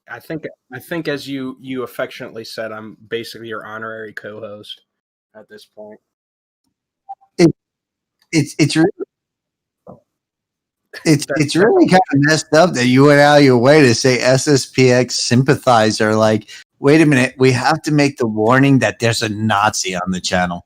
I think as you affectionately said, I'm basically your honorary co-host at this point. It, it's really it's really kind of messed up that you went out of your way to say SSPX sympathizer. Like, wait a minute, we have to make the warning that there's a Nazi on the channel.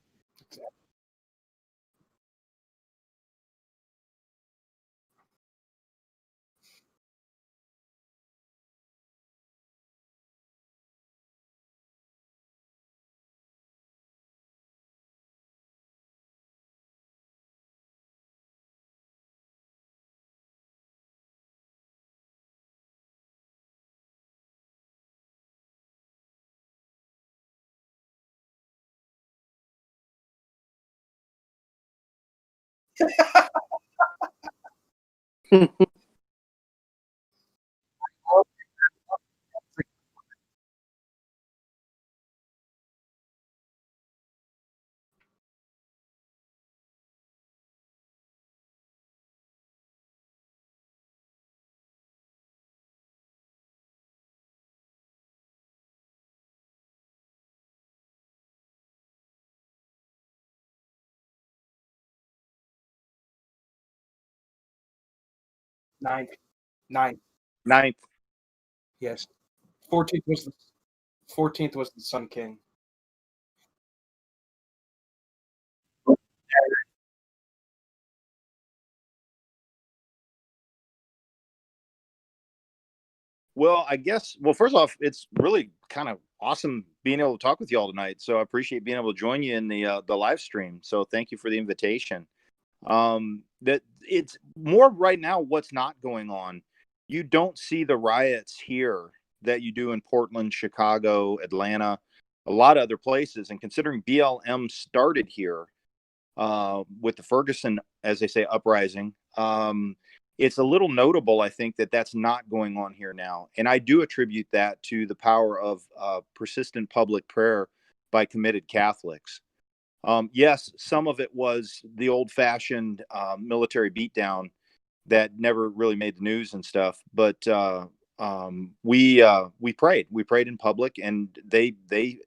Ninth. Yes. 14th was the Sun King. Well, I guess, first off, it's really kind of awesome being able to talk with you all tonight. So I appreciate being able to join you in the live stream. So thank you for the invitation. That it's more right now what's not going on. You don't see the riots here that you do in Portland, Chicago, Atlanta, a lot of other places. And considering BLM started here with the Ferguson, as they say, uprising, it's a little notable, I think, that that's not going on here now. And I do attribute that to the power of persistent public prayer by committed Catholics. Yes, some of it was the old-fashioned military beatdown that never really made the news and stuff. But we prayed. We prayed in public, and they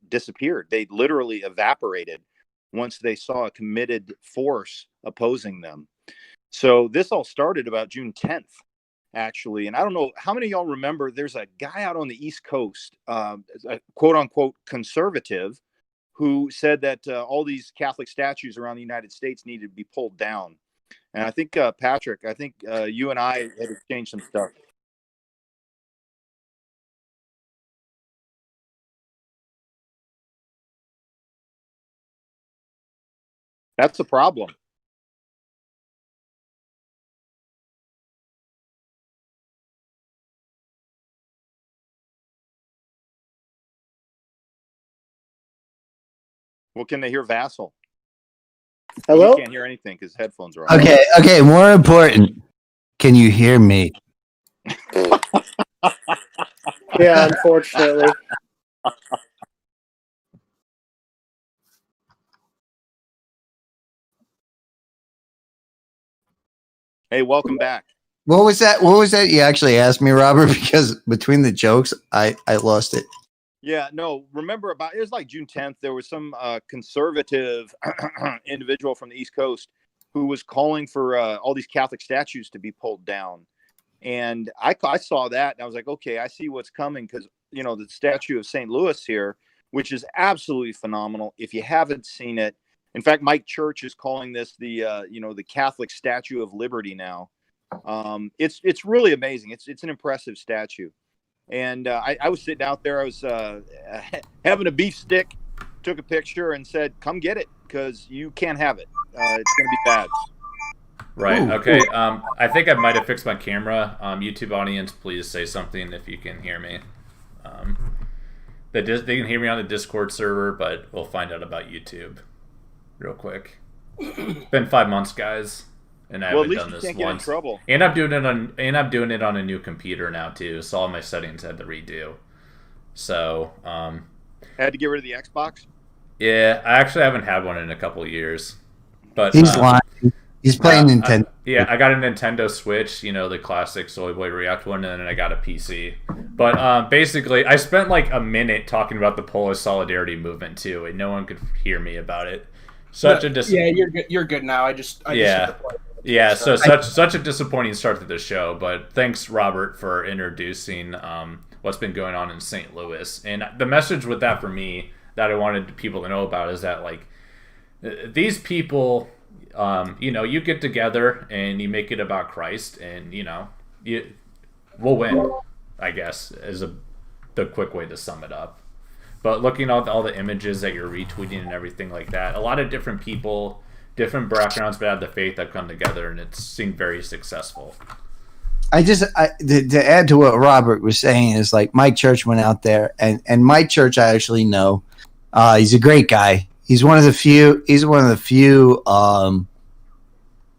disappeared. They literally evaporated once they saw a committed force opposing them. So this all started about June 10th, actually. And I don't know how many of y'all remember, there's a guy out on the East Coast, a quote unquote conservative, who said that all these Catholic statues around the United States needed to be pulled down. And I think, Patrick, you and I had exchanged some stuff. That's a problem. Well, can they hear Vassal? Hello? You can't hear anything because headphones are on. Okay. More important, can you hear me? Yeah, unfortunately. Hey, welcome back. What was that? What was that you actually asked me, Robert? Because between the jokes, I lost it. Yeah, no, remember it was like June 10th. There was some conservative individual from the East Coast who was calling for all these Catholic statues to be pulled down. And I saw that and I was like, okay, I see what's coming, because, the statue of St. Louis here, which is absolutely phenomenal. If you haven't seen it, in fact, Mike Church is calling this the Catholic Statue of Liberty now. It's really amazing. It's an impressive statue. And I was sitting out there. I was having a beef stick, took a picture and said, come get it, because you can't have it. It's going to be bad. Right. Okay. I think I might have fixed my camera. YouTube audience, please say something if you can hear me. They can hear me on the Discord server, but we'll find out about YouTube real quick. It's been 5 months, guys, and I haven't done this can't get in once. trouble. And I'm doing it on a new computer now too, so all my settings had to redo. So had to get rid of the Xbox. Yeah, I actually haven't had one in a couple of years. But He's lying. He's playing Nintendo. I got a Nintendo Switch, the classic Soy Boy React one, and then I got a PC. But basically, I spent like a minute talking about the Polish Solidarity movement too, and no one could hear me about it. Yeah, you're good. You're good now. Such a disappointing start to the show. But thanks, Robert, for introducing what's been going on in St. Louis. And the message with that for me that I wanted people to know about is that like these people. You get together and you make it about Christ, and we'll win, I guess, is the quick way to sum it up. But looking at all the images that you're retweeting and everything like that, a lot of different people, different backgrounds, but have the faith that come together, and it's seemed very successful. To add to what Robert was saying is like Mike Church went out there, and Mike Church I actually know. He's a great guy. He's one of the few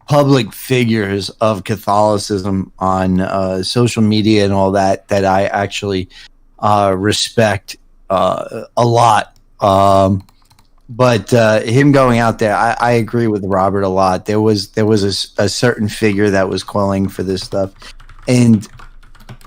public figures of Catholicism on social media and all that I actually respect a lot. But him going out there, I agree with Robert a lot. There was a certain figure that was calling for this stuff, and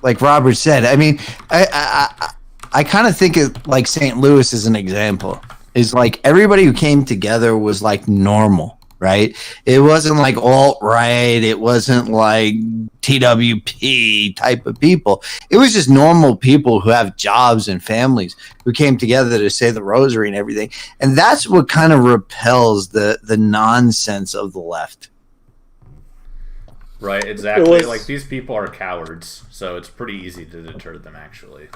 like Robert said, I mean, I kind of think of like St. Louis as an example. Is like everybody who came together was like normal, right? It wasn't like alt-right. It wasn't like TWP type of people. It was just normal people who have jobs and families who came together to say the rosary and everything. And that's what kind of repels the nonsense of the left. Right, exactly. Like these people are cowards, so it's pretty easy to deter them actually.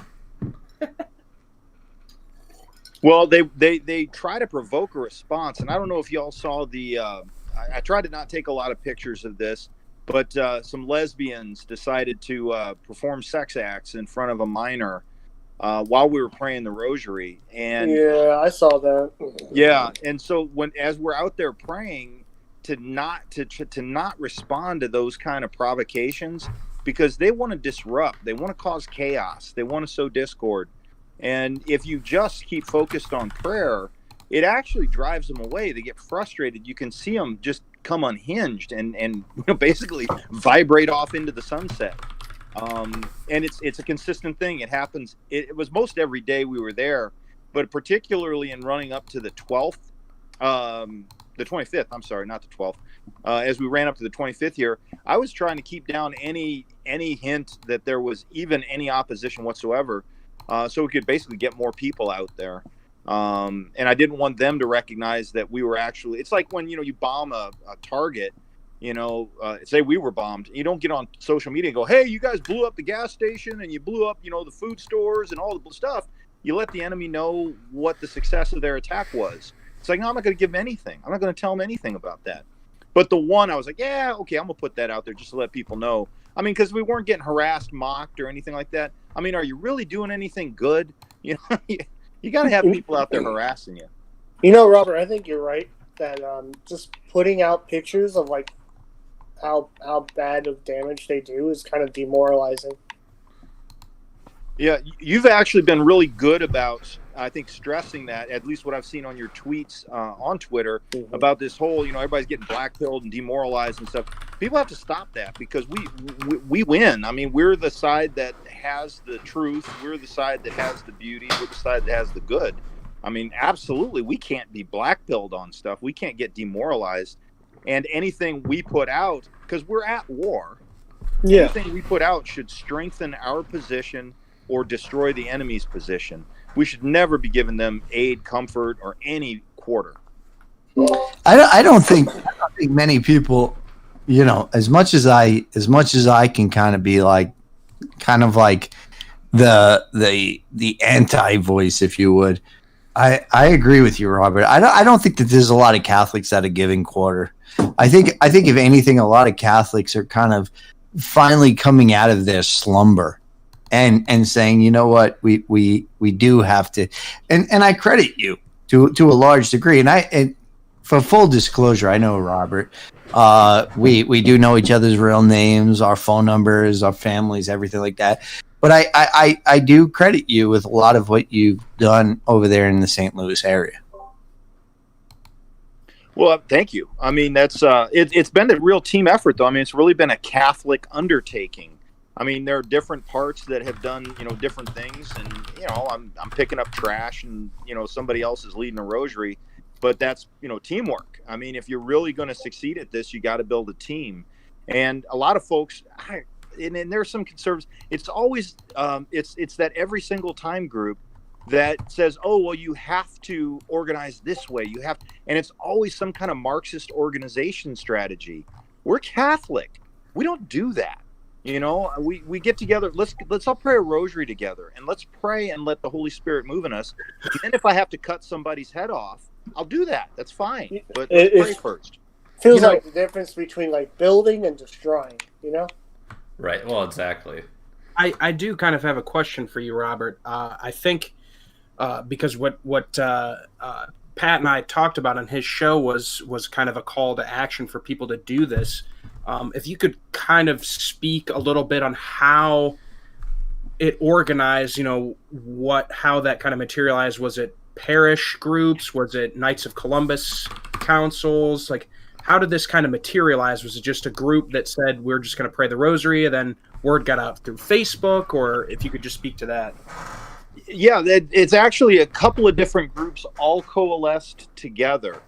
Well, they try to provoke a response, and I don't know if y'all saw the. I tried to not take a lot of pictures of this, but some lesbians decided to perform sex acts in front of a minor while we were praying the rosary, and yeah, I saw that. Yeah, and so as we're out there praying, to not respond to those kind of provocations, because they want to disrupt, they want to cause chaos, they want to sow discord. And if you just keep focused on prayer, it actually drives them away. They get frustrated. You can see them just come unhinged and basically vibrate off into the sunset. And it's a consistent thing. It happens. It was most every day we were there, but particularly in running up to the 12th, the 25th. I'm sorry, not the 12th. As we ran up to the 25th here, I was trying to keep down any hint that there was even any opposition whatsoever. So we could basically get more people out there. And I didn't want them to recognize that we were actually, it's like when, you bomb a target, say we were bombed. You don't get on social media and go, hey, you guys blew up the gas station and you blew up, the food stores and all the stuff. You let the enemy know what the success of their attack was. It's like, no, I'm not going to give them anything. I'm not going to tell them anything about that. But the one, I was like, yeah, okay, I'm going to put that out there just to let people know. I mean, because we weren't getting harassed, mocked, or anything like that. I mean, are you really doing anything good? You got to have people out there harassing you. Robert, I think you're right that just putting out pictures of like how bad of damage they do is kind of demoralizing. Yeah, you've actually been really good about, I think, stressing that, at least what I've seen on your tweets on Twitter, about this whole, everybody's getting blackpilled and demoralized and stuff. People have to stop that because we win. I mean, we're the side that has the truth. We're the side that has the beauty. We're the side that has the good. I mean, absolutely, we can't be black-pilled on stuff. We can't get demoralized. And anything we put out, because we're at war, anything we put out should strengthen our position or destroy the enemy's position. We should never be giving them aid, comfort, or any quarter. I don't think many people, you know, as much as I can kind of be like, the anti voice, if you would. I agree with you, Robert. I don't think that there's a lot of Catholics that are giving quarter. I think if anything, a lot of Catholics are kind of finally coming out of their slumber and saying, you know what, we do have to, and I credit you to a large degree. And for full disclosure, I know Robert. We do know each other's real names, our phone numbers, our families, everything like that. But I do credit you with a lot of what you've done over there in the St. Louis area. Well, thank you. I mean, that's it's been a real team effort, though. I mean, it's really been a Catholic undertaking. I mean, there are different parts that have done, you know, different things, and you know, I'm picking up trash, and you know, somebody else is leading a rosary, but that's, you know, teamwork. I mean, if you're really going to succeed at this, you got to build a team, and a lot of folks, and there's some conservatives. It's always it's that every single time group that says, oh, well, you have to organize this way. You have, and it's always some kind of Marxist organization strategy. We're Catholic. We don't do that. You know, we get together. Let's all pray a rosary together, and let's pray and let the Holy Spirit move in us. And then if I have to cut somebody's head off, I'll do that. That's fine. But let's pray first. Feels like the difference between like building and destroying. You know. Right. Well, exactly. I do kind of have a question for you, Robert. I think because what Pat and I talked about on his show was kind of a call to action for people to do this. If you could kind of speak a little bit on how it organized, you know, how that kind of materialized. Was it parish groups? Was it Knights of Columbus councils? Like, how did this kind of materialize? Was it just a group that said, we're just going to pray the rosary, and then word got out through Facebook? Or if you could just speak to that. Yeah, it's actually a couple of different groups all coalesced together,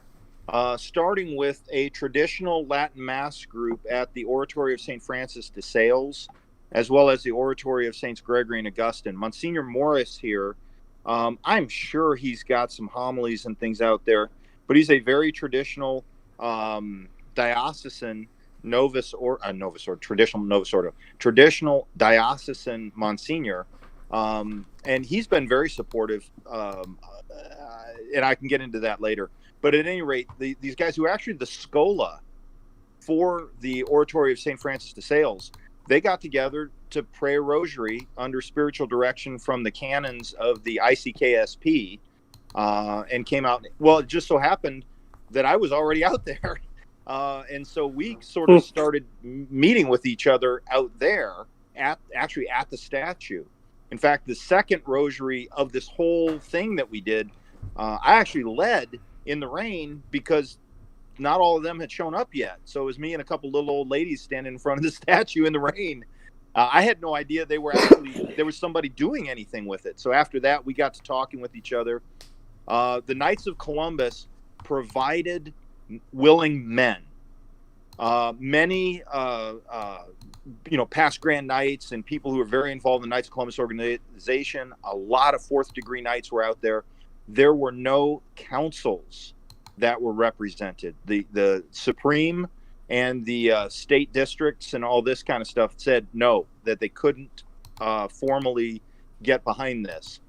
starting with a traditional Latin Mass group at the Oratory of St. Francis de Sales, as well as the Oratory of Saints Gregory and Augustine. Monsignor Morris here, I'm sure he's got some homilies and things out there, but he's a very traditional diocesan traditional diocesan Monsignor. And he's been very supportive, and I can get into that later. But at any rate, these guys who are actually the Scola for the Oratory of St. Francis de Sales, they got together to pray a rosary under spiritual direction from the canons of the ICKSP, and came out. Well, it just so happened that I was already out there, and so we sort of started meeting with each other out there at the statue. In fact, the second rosary of this whole thing that we did, I actually led in the rain because not all of them had shown up yet. So it was me and a couple little old ladies standing in front of the statue in the rain. I had no idea there was somebody doing anything with it. So after that, we got to talking with each other. The Knights of Columbus provided willing men. Many past Grand Knights and people who are very involved in the Knights of Columbus organization. A lot of fourth degree Knights were out there. There were no councils that were represented. The Supreme and the state districts and all this kind of stuff said no, that they couldn't formally get behind this.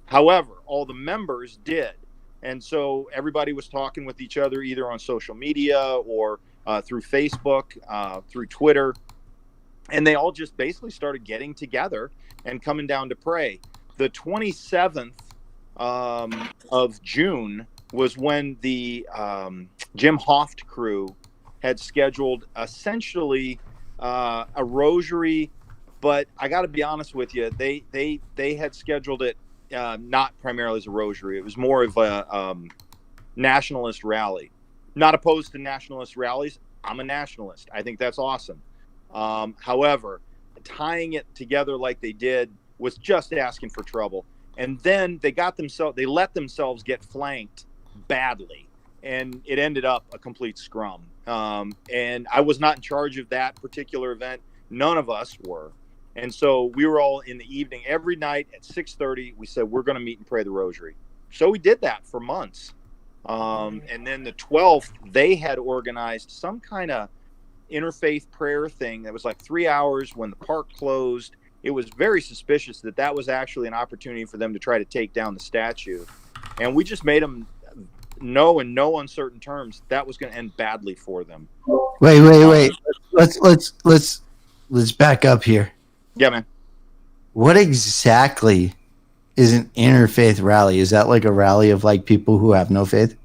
However, all the members did. And so everybody was talking with each other either on social media or through Facebook, through Twitter. And they all just basically started getting together and coming down to pray. The 27th of June was when the Jim Hoft crew had scheduled essentially a rosary, but I got to be honest with you, they had scheduled it not primarily as a rosary. It was more of a nationalist rally. Not opposed to nationalist rallies. I'm a nationalist. I think that's awesome. However, tying it together like they did was just asking for trouble. And then they let themselves get flanked badly, and it ended up a complete scrum. And I was not in charge of that particular event. None of us were. And so we were all in the evening every night at 6:30. We said, we're going to meet and pray the rosary. So we did that for months. And then the 12th, they had organized some kind of interfaith prayer thing that was like 3 hours when the park closed. It was very suspicious that was actually an opportunity for them to try to take down the statue. And we just made them know in no uncertain terms that was going to end badly for them. Wait. Let's back up here. Yeah, man. What exactly is an interfaith rally? Is that like a rally of like people who have no faith?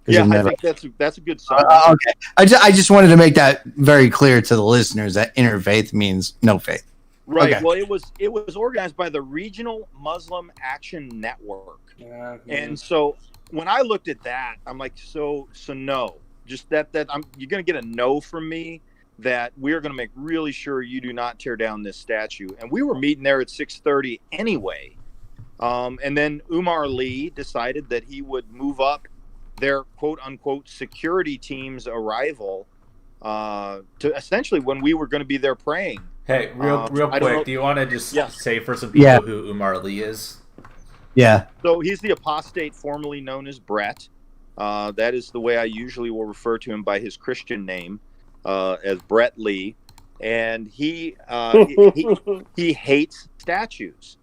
Yeah, I think that's a good sign. Okay. I just wanted to make that very clear to the listeners that interfaith means no faith. Right. Okay. Well, it was organized by the Regional Muslim Action Network. Yeah. And so when I looked at that, I'm like, so no. Just that you're going to get a no from me that we're going to make really sure you do not tear down this statue. And we were meeting there at 6:30 anyway. And then Umar Lee decided that he would move up their quote unquote security team's arrival to essentially when we were going to be there praying. Hey, real quick, do you want to just say for some people who Umar Lee is? Yeah. So he's the apostate formerly known as Brett. That is the way I usually will refer to him by his Christian name, as Brett Lee. And he hates statues.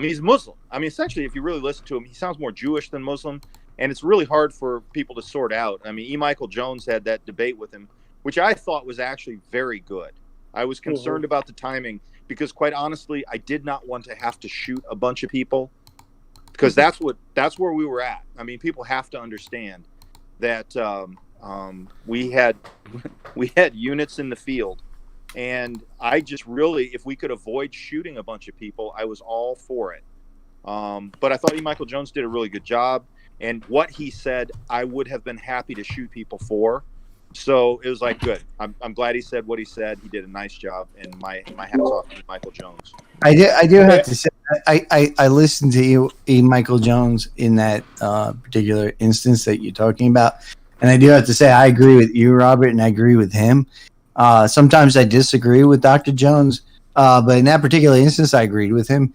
He's Muslim. Essentially, if you really listen to him, he sounds more Jewish than Muslim. And it's really hard for people to sort out. E. Michael Jones had that debate with him, which I thought was actually very good. I was concerned about the timing because, quite honestly, I did not want to have to shoot a bunch of people because that's where we were at. People have to understand that we had units in the field, and I just really, if we could avoid shooting a bunch of people, I was all for it. But I thought E. Michael Jones did a really good job. And what he said, I would have been happy to shoot people for. So it was like, good. I'm glad he said what he said. He did a nice job. And my hats off to Michael Jones. I do have to say, I listened to E. Michael Jones in that particular instance that you're talking about. And I do have to say, I agree with you, Robert, and I agree with him. Sometimes I disagree with Dr. Jones. But in that particular instance, I agreed with him.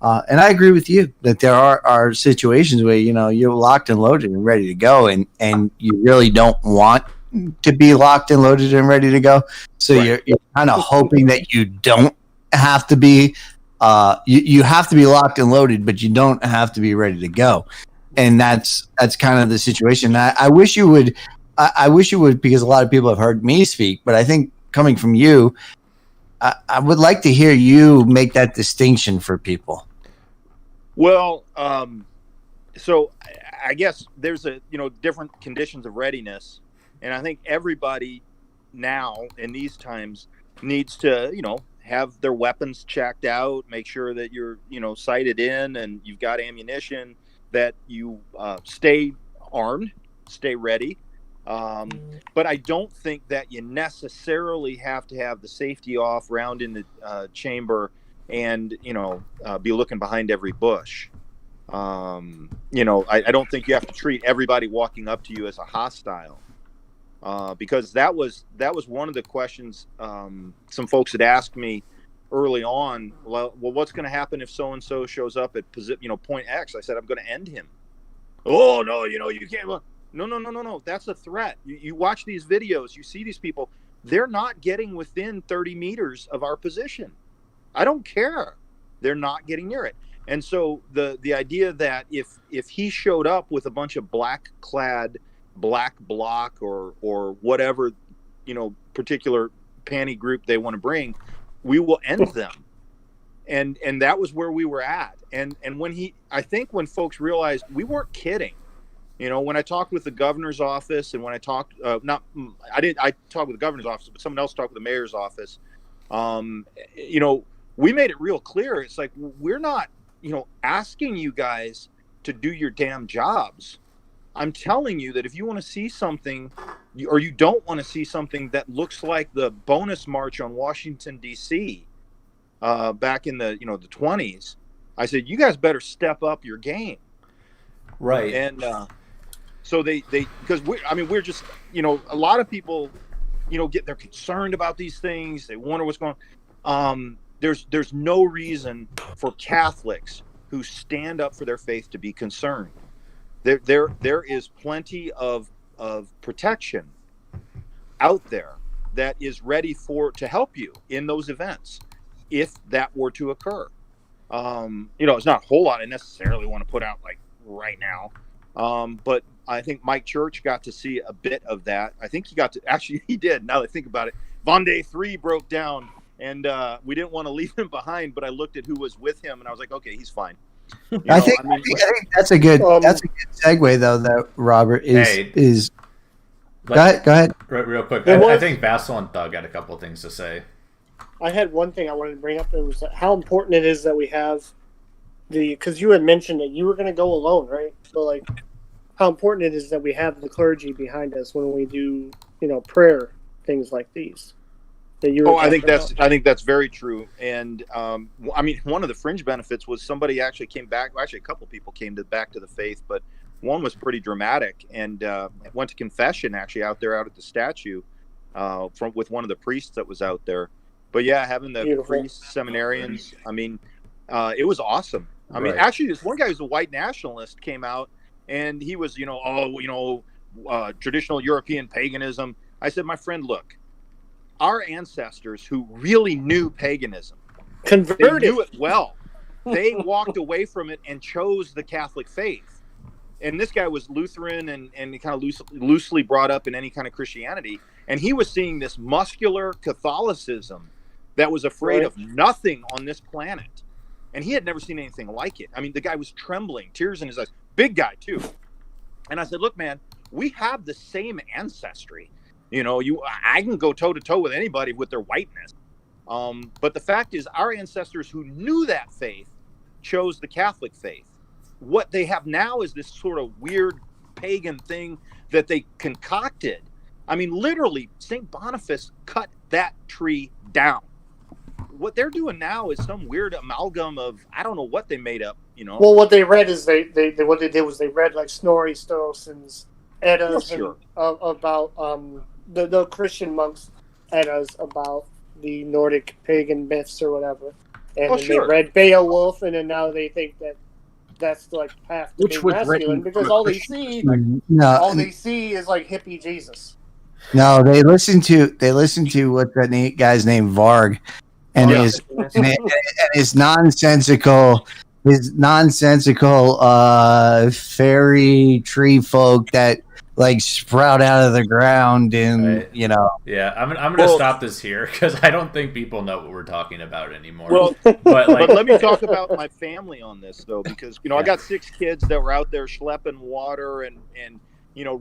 And I agree with you that there are situations where, you're locked and loaded and ready to go, and you really don't want to be locked and loaded and ready to go. So you're kind of hoping that you don't have to be, you have to be locked and loaded, but you don't have to be ready to go. And that's kind of the situation. I wish you would, because a lot of people have heard me speak, but I think coming from you, I would like to hear you make that distinction for people. Well, so I guess there's different conditions of readiness, and I think everybody now in these times needs to have their weapons checked out, make sure that you're sighted in and you've got ammunition, that you stay armed, stay ready. But I don't think that you necessarily have to have the safety off, round in the chamber, and be looking behind every bush. I don't think you have to treat everybody walking up to you as a hostile, because that was one of the questions some folks had asked me early on. Well, what's going to happen if so and so shows up at point X? I said, I'm going to end him. Oh no, you can't. No. That's a threat. You watch these videos, you see these people. They're not getting within 30 meters of our position. I don't care. They're not getting near it. And so the idea that if he showed up with a bunch of black-clad black bloc or whatever, particular panty group they want to bring, we will end them. And that was where we were at. And I think when folks realized we weren't kidding. When I talked with the governor's office, and when I talked, I talked with the governor's office, but someone else talked with the mayor's office. We made it real clear. It's like, we're not, asking you guys to do your damn jobs. I'm telling you that if you want to see something, or you don't want to see something that looks like the bonus march on Washington D.C. Back in the the 20s, I said you guys better step up your game. Right. And so they because we're just a lot of people they're concerned about these things. They wonder what's going on. There's no reason for Catholics who stand up for their faith to be concerned. There is plenty of protection out there that is ready to help you in those events if that were to occur. It's not a whole lot I necessarily want to put out like right now, but I think Mike Church got to see a bit of that. I think he did. Now that I think about it, Vendée 3 broke down, and we didn't want to leave him behind. But I looked at who was with him, and I was like, okay, he's fine. I think that's a good segue though. That Robert is. Go ahead. Real quick. I think Vassal and Thug had a couple things to say. I had one thing I wanted to bring up. It was how important it is that we have because you had mentioned that you were going to go alone, right? So like, how important it is that we have the clergy behind us when we do, prayer things like these. I think that's very true. And one of the fringe benefits was somebody actually came back. Well, actually, a couple people came back to the faith, but one was pretty dramatic and went to confession actually out at the statue with one of the priests that was out there. But yeah, having the priests, seminarians, it was awesome. Actually, this one guy who's a white nationalist came out and he was, traditional European paganism. I said, my friend, look. Our ancestors who really knew paganism, converted. They knew it well. They walked away from it and chose the Catholic faith. And this guy was Lutheran and kind of loosely brought up in any kind of Christianity. And he was seeing this muscular Catholicism that was afraid of nothing on this planet. And he had never seen anything like it. The guy was trembling, tears in his eyes. Big guy, too. And I said, look, man, we have the same ancestry. I can go toe to toe with anybody with their whiteness. But the fact is, our ancestors who knew that faith chose the Catholic faith. What they have now is this sort of weird pagan thing that they concocted. Literally, St. Boniface cut that tree down. What they're doing now is some weird amalgam of, I don't know what they made up, Well, what they read is they read like Snorri Sturluson's Eddas about the Christian monks Eddas about the Nordic pagan myths or whatever, and they read Beowulf, and then now they think that that's like half to be masculine because all they see is like hippie Jesus. No, they listen to what that guy's named Varg, and his nonsensical fairy tree folk that like sprout out of the ground and Yeah, I'm gonna stop this here because I don't think people know what we're talking about anymore. Well, but let me talk about my family on this though, because I got 6 kids that were out there schlepping water and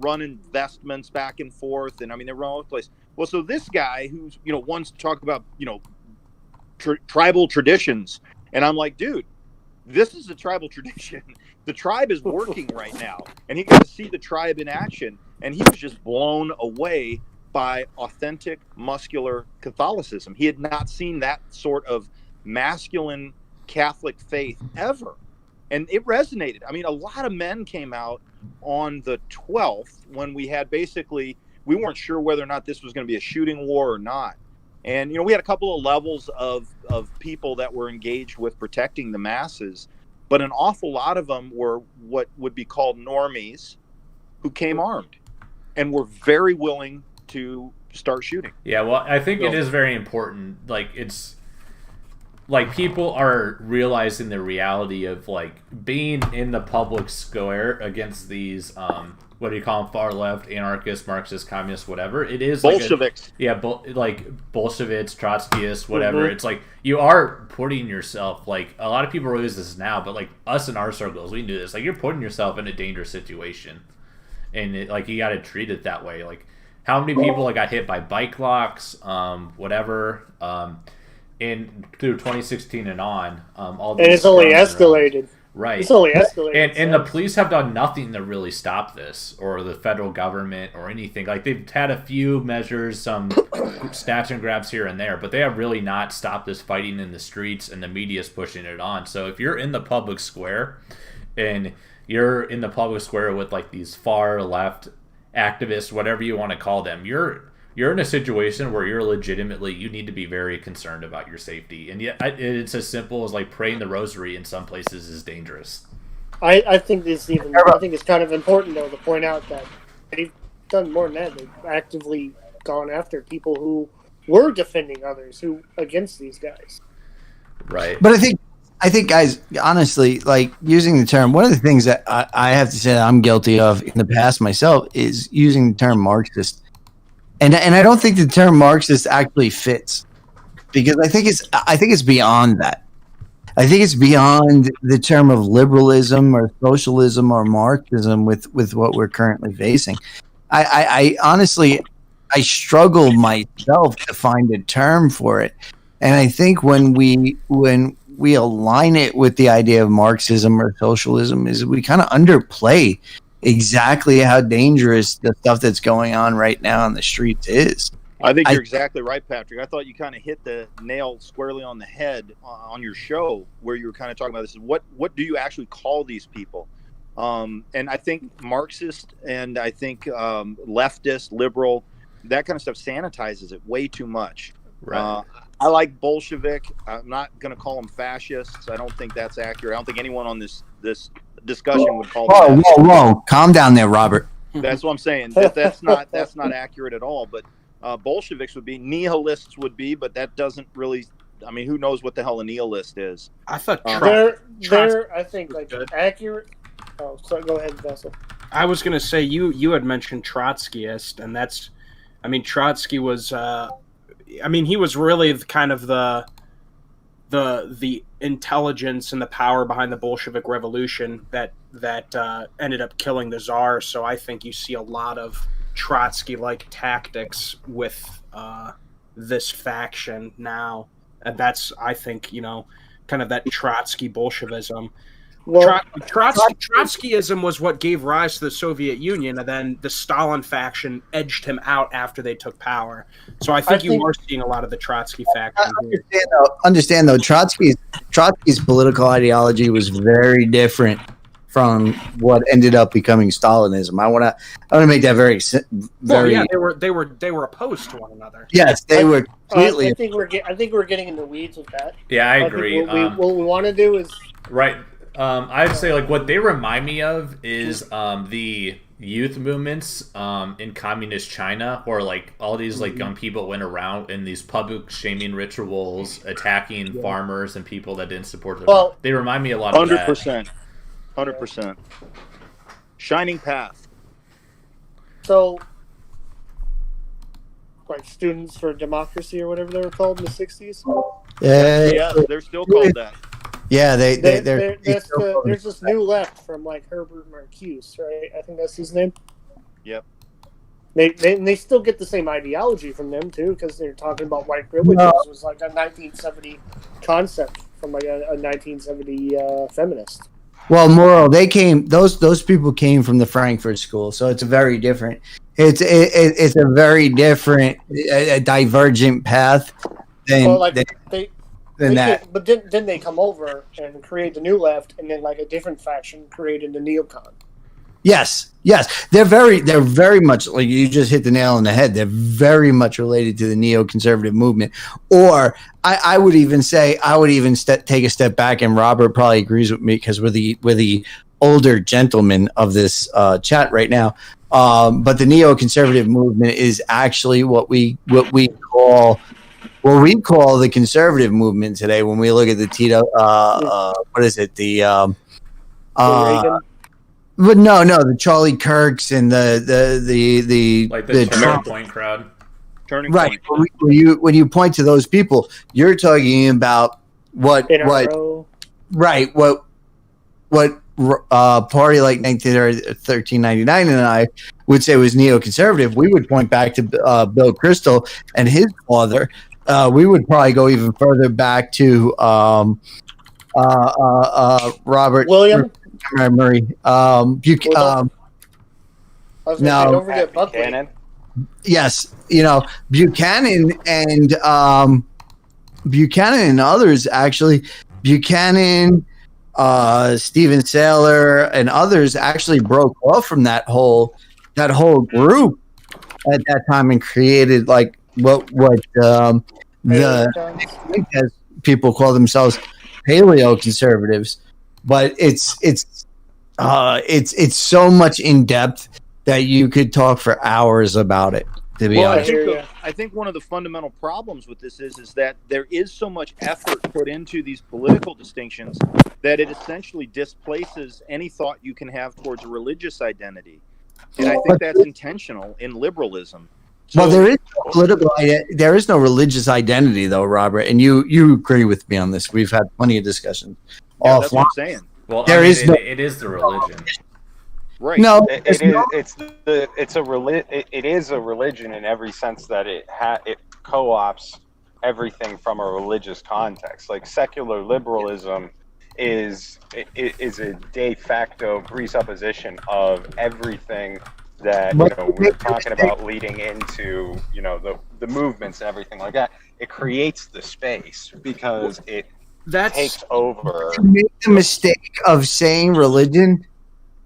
running vestments back and forth, and they were all over the place. Well, so this guy who's wants to talk about tribal traditions, and I'm like, dude, this is a tribal tradition. The tribe is working right now, and he got to see the tribe in action, and he was just blown away by authentic, muscular Catholicism. He had not seen that sort of masculine Catholic faith ever, and it resonated. A lot of men came out on the 12th when we had we weren't sure whether or not this was going to be a shooting war or not. And, we had a couple of levels of people that were engaged with protecting the masses, but an awful lot of them were what would be called normies who came armed and were very willing to start shooting. Yeah, well, I think it is very important. It's like people are realizing the reality of being in the public square against these what do you call them, far left, anarchists, Marxists, communists, whatever it is, Bolsheviks. Bolsheviks, Trotskyists, whatever. It's you are putting yourself, a lot of people realize this now, but us in our circles, we can do this. You're putting yourself in a dangerous situation, and you got to treat it that way. How many people got hit by bike locks, whatever, in through 2016 and on, all. And it's only escalated. Right. It's only escalated. And the police have done nothing to really stop this, or the federal government, or anything. Like, they've had a few measures, some snatch and grabs here and there, but they have really not stopped this fighting in the streets, and the media's pushing it on. So if you're in the public square, and you're in the public square with, like, these far left activists, whatever you want to call them, you're in a situation where you need to be very concerned about your safety. And yet it's as simple as, like, praying the rosary in some places is dangerous. I think it's kind of important, though, to point out that they've done more than that. They've actively gone after people who were defending others who against these guys. Right. But I think, guys, honestly, like, using the term, one of the things that I have to say that I'm guilty of in the past myself is using the term Marxist. And I don't think the term Marxist actually fits, because I think it's beyond that. I think it's beyond the term of liberalism or socialism or Marxism with what we're currently facing. I honestly struggle myself to find a term for it, and I think when we align it with the idea of Marxism or socialism, is we kind of underplay exactly how dangerous the stuff that's going on right now in the streets is. I think you're exactly right, Patrick. I thought you kind of hit the nail squarely on the head on your show, where you were kind of talking about this. What do you actually call these people? And I think Marxist and I think leftist, liberal, that kind of stuff sanitizes it way too much. Right. I like Bolshevik. I'm not going to call them fascists. I don't think that's accurate. I don't think anyone on this discussion would call them. Whoa! Calm down there, Robert. That's what I'm saying. That's not accurate at all. But Bolsheviks would be, nihilists would be, but that doesn't really. I mean, who knows what the hell a nihilist is? I thought they're I think, like, accurate. Oh, so go ahead, Vessel. I was going to say you had mentioned Trotskyist, and that's, I mean, Trotsky was, he was really kind of the intelligence and the power behind the Bolshevik Revolution that ended up killing the Tsar. So I think you see a lot of Trotsky-like tactics with this faction now, and that's, I think, kind of that Trotsky Bolshevism. Well, Trotskyism was what gave rise to the Soviet Union, and then the Stalin faction edged him out after they took power. So I think you are seeing a lot of the Trotsky faction. Understand though, Trotsky's political ideology was very different from what ended up becoming Stalinism. I want to make that very. Yeah, they were opposed to one another. Yes, they were completely. I think we're getting in the weeds with that. Yeah, I agree. What we want to do is right. I'd say, like, what they remind me of is the youth movements in communist China, where, like, all these, like, young people went around in these public shaming rituals, attacking farmers and people that didn't support them. Well, they remind me a lot of 100%. 100%. Shining path. So, like, Students for Democracy or whatever they were called in the 60s? Yeah, they're still called that. Yeah, there's this new left from, like, Herbert Marcuse, right? I think that's his name. Yep. They still get the same ideology from them too, because they're talking about white privileges. It was like a 1970 concept from, like, a 1970 feminist. Well, Morrill, those people came from the Frankfurt School, so it's a very different. It's a very different, a divergent path than. Well, but didn't they come over and create the new left, and then, like, a different faction created the neocon? Yes, they're very much, like, you just hit the nail on the head. They're very much related to the neoconservative movement, or I would even say take a step back, and Robert probably agrees with me because we're the older gentleman of this chat right now. But the neoconservative movement is actually what we call the conservative movement today. When we look at the Tito, what is it? The but no, the Charlie Kirks and the like the Turning Point crowd. Right. When you point to those people, you're talking about what party like 1399 and I would say was neoconservative. We would point back to Bill Kristol and his father. We would probably go even further back to Robert William. Murray. I was gonna say, don't forget Buckley. Buchanan. Yes, Buchanan and others actually. Buchanan, Stephen Saylor, and others actually broke off from that whole group at that time and created like what as people call themselves, paleo conservatives. But it's so much in depth that you could talk for hours about it. To be honest, I think one of the fundamental problems with this is that there is so much effort put into these political distinctions that it essentially displaces any thought you can have towards a religious identity, and I think that's intentional in liberalism. So, there is no religious identity, though, Robert, and you agree with me on this. We've had plenty of discussions. Yeah, that's what I'm saying. Well, it is the religion. Right. No, It is a religion in every sense that it co-opts everything from a religious context. Like secular liberalism is a de facto presupposition of everything that we're talking about leading into the movements and everything like that. It creates the space because it takes over. You make the mistake of saying religion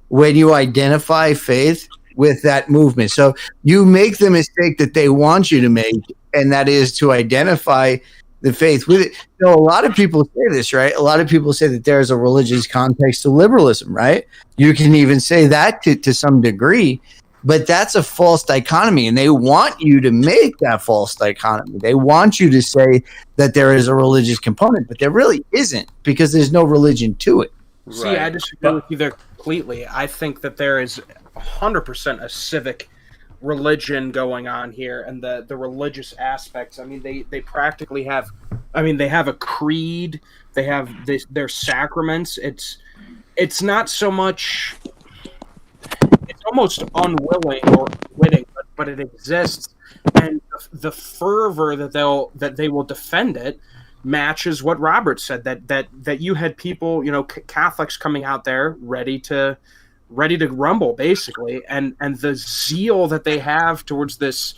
when you identify faith with that movement. So you make the mistake that they want you to make, and that is to identify the faith with it. So a lot of people say this, right? A lot of people say that there's a religious context to liberalism, right? You can even say that to some degree, but that's a false dichotomy, and they want you to make that false dichotomy. They want you to say that there is a religious component, but there really isn't, because there's no religion to it. See, I disagree with you there completely. I think that there is 100% a civic religion going on here, and the religious aspects. I mean, they practically have. I mean, they have a creed. They have their sacraments. It's not so much. It's almost unwilling or unwitting, but it exists, and the fervor that they will defend it matches what Robert said, that you had people, Catholics coming out there ready to rumble, basically, and the zeal that they have towards this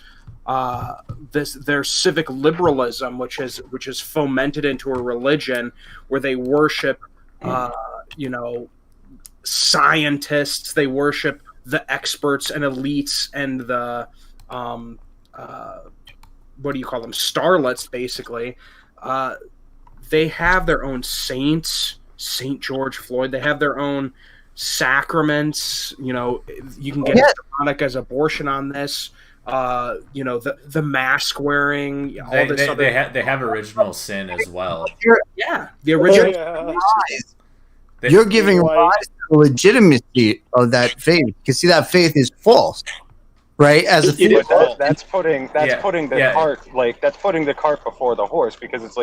their civic liberalism, which is fomented into a religion where they worship scientists, they worship the experts and elites and the what do you call them, starlets, basically. They have their own saints, St. George Floyd. They have their own sacraments. You can get demonic as abortion on this. The mask wearing. All this they have original sin as well. The original. You're giving rise to the legitimacy of that faith, because see, that faith is false. Right, that's putting the cart before the horse, because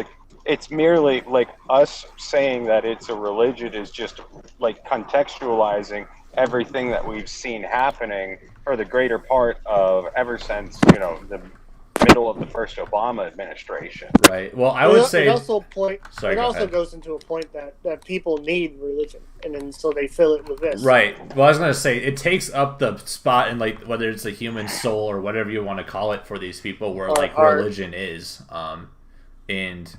it's merely like us saying that it's a religion is just like contextualizing everything that we've seen happening for the greater part of ever since the middle of the first Obama administration. Right. Well, I would say it also goes into a point that people need religion, and then so they fill it with this. Right. Well, I was going to say it takes up the spot in like whether it's the human soul or whatever you want to call it for these people, where like religion is, and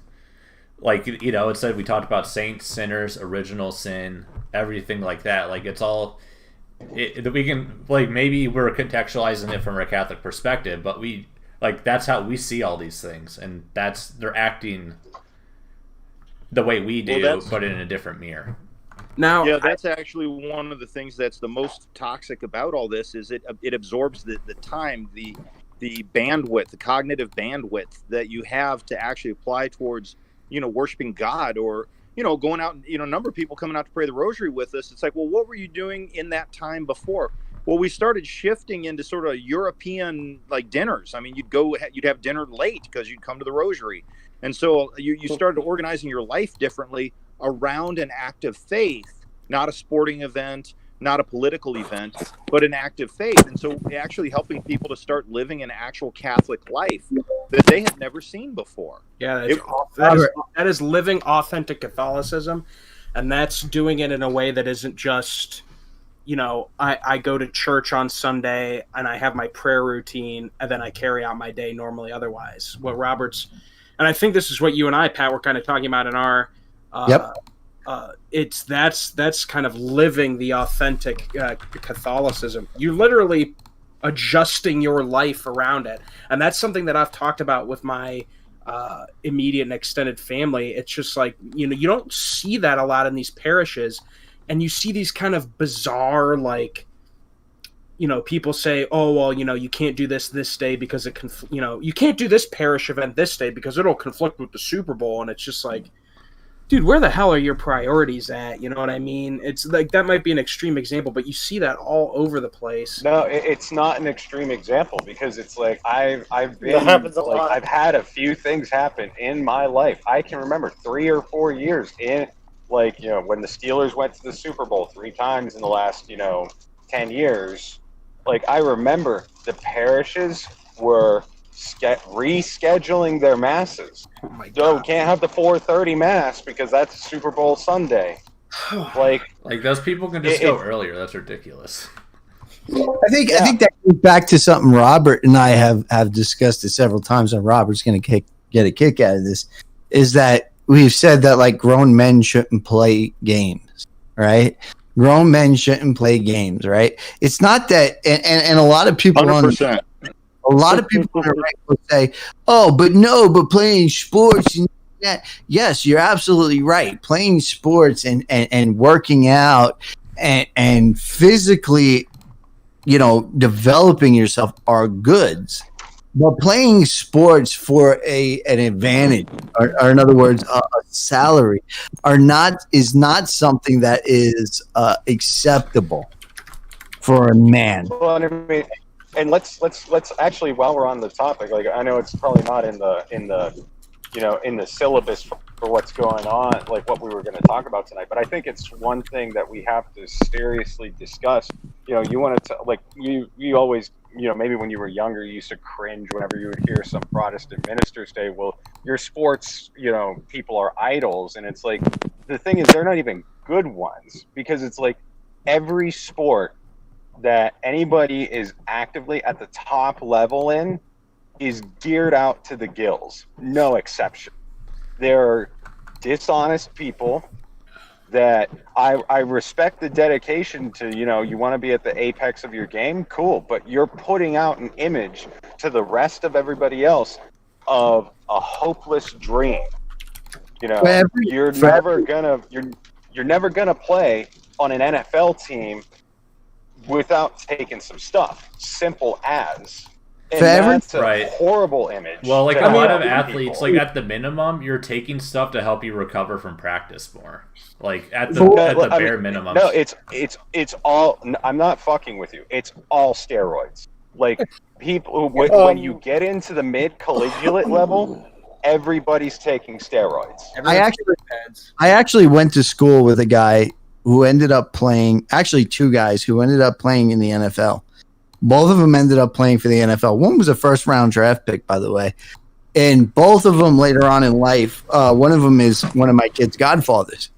like it said we talked about saints, sinners, original sin, everything like that. Like it's all. We can like maybe we're contextualizing it from a Catholic perspective, but that's how we see all these things, and they're acting the way we do, but in a different mirror. Now, that's actually one of the things that's the most toxic about all this is it absorbs the time, the bandwidth, the cognitive bandwidth that you have to actually apply towards worshiping God, or going out. A number of people coming out to pray the rosary with us. It's like, well, what were you doing in that time before? Well, we started shifting into sort of European like dinners. I mean, you'd have dinner late because you'd come to the rosary. And so you started organizing your life differently around an act of faith, not a sporting event, not a political event, but an act of faith. And so actually helping people to start living an actual Catholic life that they had never seen before. Yeah, that is living authentic Catholicism, and that's doing it in a way that isn't just, I go to church on Sunday and I have my prayer routine and then I carry out my day normally otherwise. What Robert's, and I think this is what you and I, Pat, were kind of talking about in our that's kind of living the authentic Catholicism. You literally adjusting your life around it, and that's something that I've talked about with my immediate and extended family. It's just like, you don't see that a lot in these parishes, and you see these kind of bizarre, like, people say, oh, well, you can't do this day because it you can't do this parish event this day because it'll conflict with the Super Bowl. And it's just like, dude, where the hell are your priorities at? You know what I mean? It's like, that might be an extreme example, but you see that all over the place. No, it's not an extreme example, because it's like I've had a few things happen in my life. I can remember 3 or 4 years in, like, when the Steelers went to the Super Bowl 3 times in the last 10 years. Like, I remember the parishes were rescheduling their masses. Oh my God. So we can't have the 4:30 mass because that's Super Bowl Sunday. Like those people can just go earlier. That's ridiculous. I think that goes back to something Robert and I have discussed it several times, and Robert's going to get a kick out of this, is that we've said that, like, grown men shouldn't play games, right? Grown men shouldn't play games, right? It's not that, and a lot of people 100%. A lot of people on the right will say, "Oh, but playing sports and that." Yes, you're absolutely right. Playing sports and working out and physically, developing yourself are goods. But playing sports for an advantage, or in other words, a salary, is not something that is acceptable for a man. Well, I mean, and let's actually, while we're on the topic, like, I know it's probably not in the syllabus for what's going on, like what we were going to talk about tonight, but I think it's one thing that we have to seriously discuss. You wanted to, like, you always, maybe when you were younger, you used to cringe whenever you would hear some Protestant minister say, well, your sports, people are idols. And it's like, the thing is, they're not even good ones, because it's like every sport that anybody is actively at the top level in is geared out to the gills, no exception. There are dishonest people that I respect the dedication to, you want to be at the apex of your game, cool, but you're putting out an image to the rest of everybody else of a hopeless dream. You're never gonna play on an NFL team without taking some stuff. Simple as. And that's a horrible image. Well, like a lot of athletes, like, at the minimum, you're taking stuff to help you recover from practice more. Like, at the bare minimum. No, it's all. I'm not fucking with you. It's all steroids. Like, people, when you get into the mid-collegiate level, everybody's taking steroids. I actually went to school with a guy who ended up playing. Actually, 2 guys who ended up playing in the NFL. Both of them ended up playing for the NFL. One was a first-round draft pick, by the way. And both of them later on in life, one of them is one of my kids' godfathers.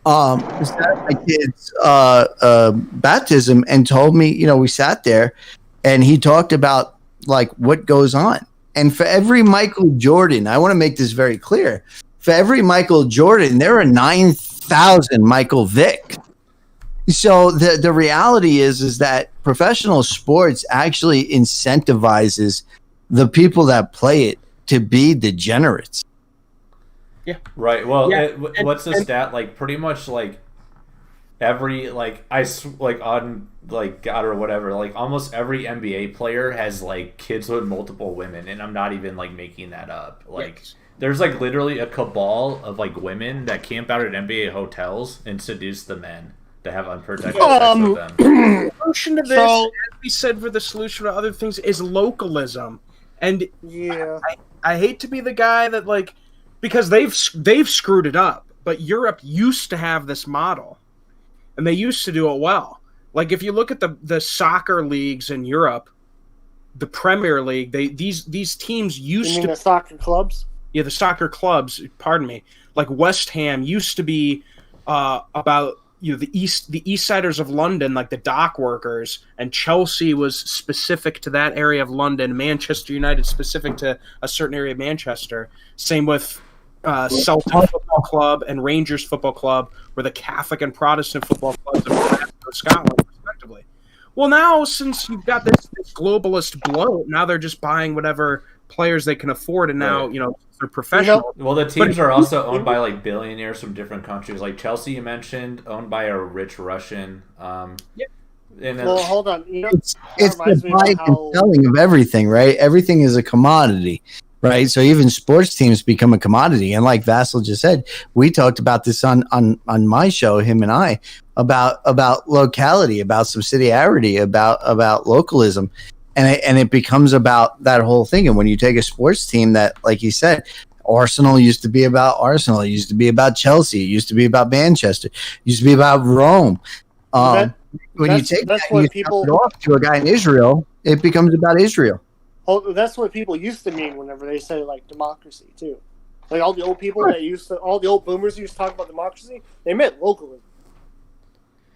Was at my kid's baptism and told me, we sat there and he talked about, like, what goes on. And for every Michael Jordan, I want to make this very clear, for every Michael Jordan, there are 9,000 Michael Vick. So the reality is that professional sports actually incentivizes the people that play it to be degenerates. Yeah. Right. Well, what's the stat? Like, pretty much, like, every, like, on, like, God or whatever, like, almost every NBA player has, like, kids with multiple women, and I'm not even, like, making that up. Like, yes. There's, like, literally a cabal of, like, women that camp out at NBA hotels and seduce the men to have unprotected sex with them. The solution to this, as we said for the solution to other things, is localism. And yeah, I hate to be the guy that, like, because they've screwed it up, but Europe used to have this model, and they used to do it well. Like if you look at the soccer leagues in Europe, the Premier League, these teams used You mean to the soccer clubs? the soccer clubs, pardon me, like West Ham used to be about the East Siders of London, like the dock workers, and Chelsea was specific to that area of London, Manchester United specific to a certain area of Manchester. Same with Celtic Football Club and Rangers Football Club were the Catholic and Protestant football clubs of Scotland, respectively. Well, now since you've got this globalist bloat, now they're just buying whatever players they can afford, and now they're professional. Well, the teams are also owned by like billionaires from different countries. Like Chelsea, you mentioned, owned by a rich Russian. And then, Well, hold on. It's the buying and selling of everything, right? Everything is a commodity, right? So even sports teams become a commodity. And like Vassal just said, we talked about this on my show, him and I, about locality, about subsidiarity, about localism. And it becomes about that whole thing. And when you take a sports team that, like you said, Arsenal used to be about Arsenal, it used to be about Chelsea, it used to be about Manchester, it used to be about Rome. When you take that and you sell it off to a guy in Israel, it becomes about Israel. Oh, that's what people used to mean whenever they say like democracy too. Like all the old people all the old boomers used to talk about democracy, they meant localism.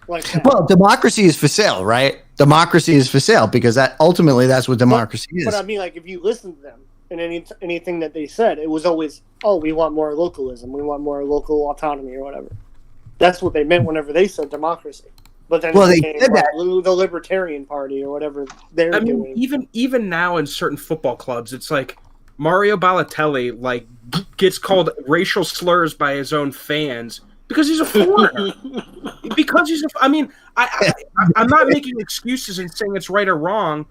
Like that. Well, democracy is for sale, right? Democracy is for sale because that's what democracy is. But I mean, like if you listen to them and anything that they said, it was always, "Oh, we want more localism, we want more local autonomy or whatever." That's what they meant whenever they said democracy. But then they became, said that the Libertarian Party or whatever they're doing. Even now in certain football clubs, it's like Mario Balotelli like gets called racial slurs by his own fans. Because he's a foreigner. I'm not making excuses and saying it's right or wrong.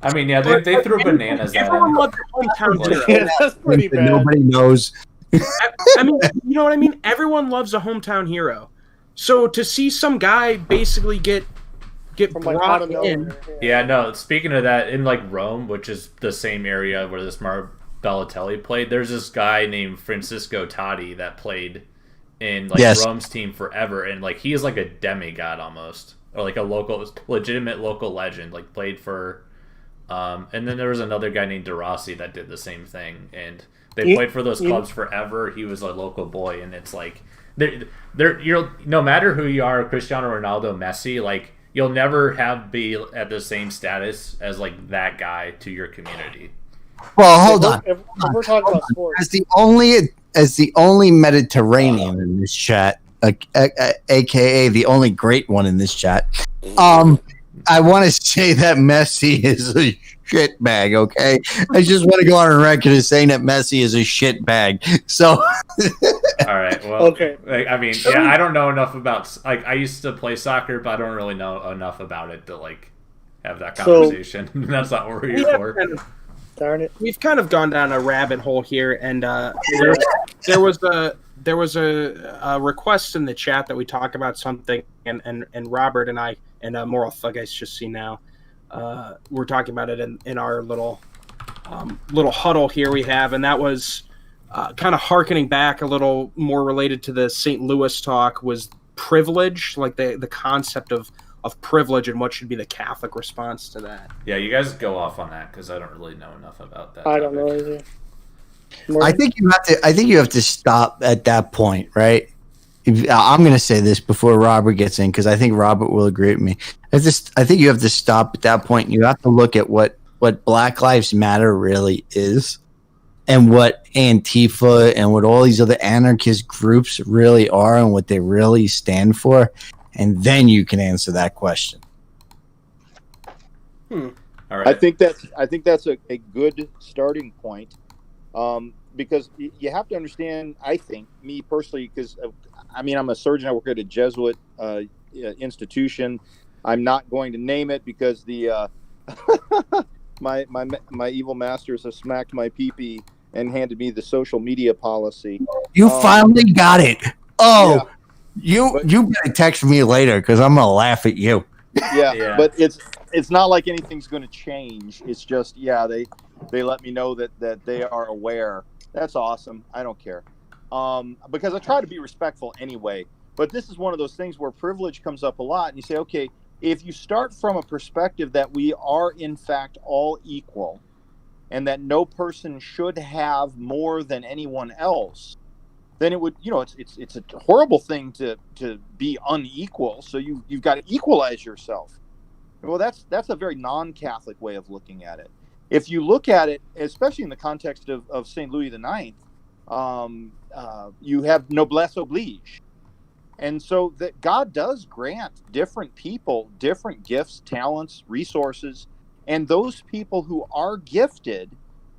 I mean, yeah, they threw bananas at him. Everyone loves hometown hero. Yeah, that's pretty bad. Nobody knows. I mean, you know what I mean? Everyone loves a hometown hero. So to see some guy basically get From brought like in. Yeah, no, speaking of that, in like Rome, which is the same area where this Mario Balotelli played, there's this guy named Francisco Totti that played in like Rome's team forever, and like he is like a demigod almost, or like a legitimate local legend, like played for and then there was another guy named De Rossi that did the same thing, and they played for those clubs forever. He was a local boy, and it's like you're no matter who you are, Cristiano Ronaldo, Messi, like you'll never be at the same status as like that guy to your community. Well, hold on. If we're talking about sports, As the only Mediterranean in this chat, aka the only great one in this chat, I want to say that Messi is a shitbag. Okay, I just want to go on record as saying that Messi is a shitbag. So, all right, well, okay. I mean, yeah, I don't know enough about. Like, I used to play soccer, but I don't really know enough about it to like have that conversation. So, that's not what we're here for. Darn it. We've kind of gone down a rabbit hole here, and there was a request in the chat that we talk about something, and Robert and I and Moral Thug, I just see now, we're talking about it in our little huddle here we have, and that was kind of hearkening back a little more related to the St. Louis talk, was privilege, like the concept of privilege and what should be the Catholic response to that. Yeah, you guys go off on that because I don't really know enough about that. I don't know either. I think you have to stop at that point, right? I'm going to say this before Robert gets in because I think Robert will agree with me. I think you have to stop at that point. You have to look at what Black Lives Matter really is, and what Antifa and what all these other anarchist groups really are, and what they really stand for. And then you can answer that question. All right. I think that's a good starting point, because you have to understand. I think, me personally, because I mean, I'm a surgeon. I work at a Jesuit institution. I'm not going to name it because the my evil masters have smacked my pee-pee and handed me the social media policy. You finally got it. Oh. Yeah. You better text me later because I'm gonna laugh at you. Yeah, but it's not like anything's going to change. It's just they let me know that they are aware. That's awesome. I don't care, because I try to be respectful anyway. But this is one of those things where privilege comes up a lot, and you say, okay, if you start from a perspective that we are in fact all equal and that no person should have more than anyone else, then it would, it's a horrible thing to be unequal. So you've got to equalize yourself. Well, that's a very non-Catholic way of looking at it. If you look at it, especially in the context of St. Louis IX, you have noblesse oblige. And so that God does grant different people different gifts, talents, resources, and those people who are gifted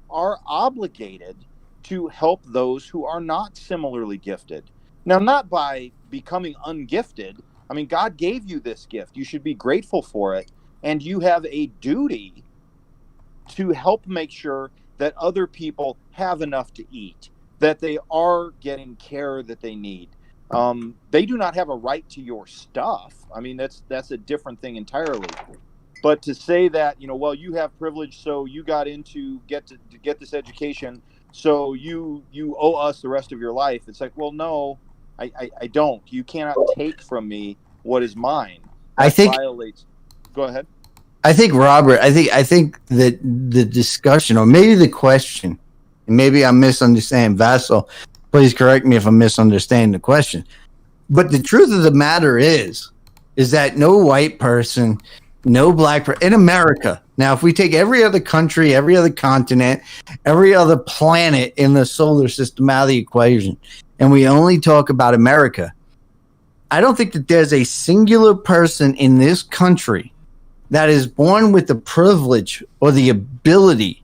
are obligated to help those who are not similarly gifted. Now, not by becoming ungifted. I mean, God gave you this gift. You should be grateful for it. And you have a duty to help make sure that other people have enough to eat, that they are getting care that they need. They do not have a right to your stuff. I mean, that's a different thing entirely. But to say that, well, you have privilege, so you got to get this education, so you owe us the rest of your life. It's like, well, no, I don't. You cannot take from me what is mine. That I think violates. Go ahead. I think, Robert, I think that the discussion, or maybe the question, and maybe I'm misunderstanding, Vassal, please correct me if I'm misunderstanding the question. But the truth of the matter is that no white person, no black person in America. Now, if we take every other country, every other continent, every other planet in the solar system out of the equation, and we only talk about America, I don't think that there's a singular person in this country that is born with the privilege or the ability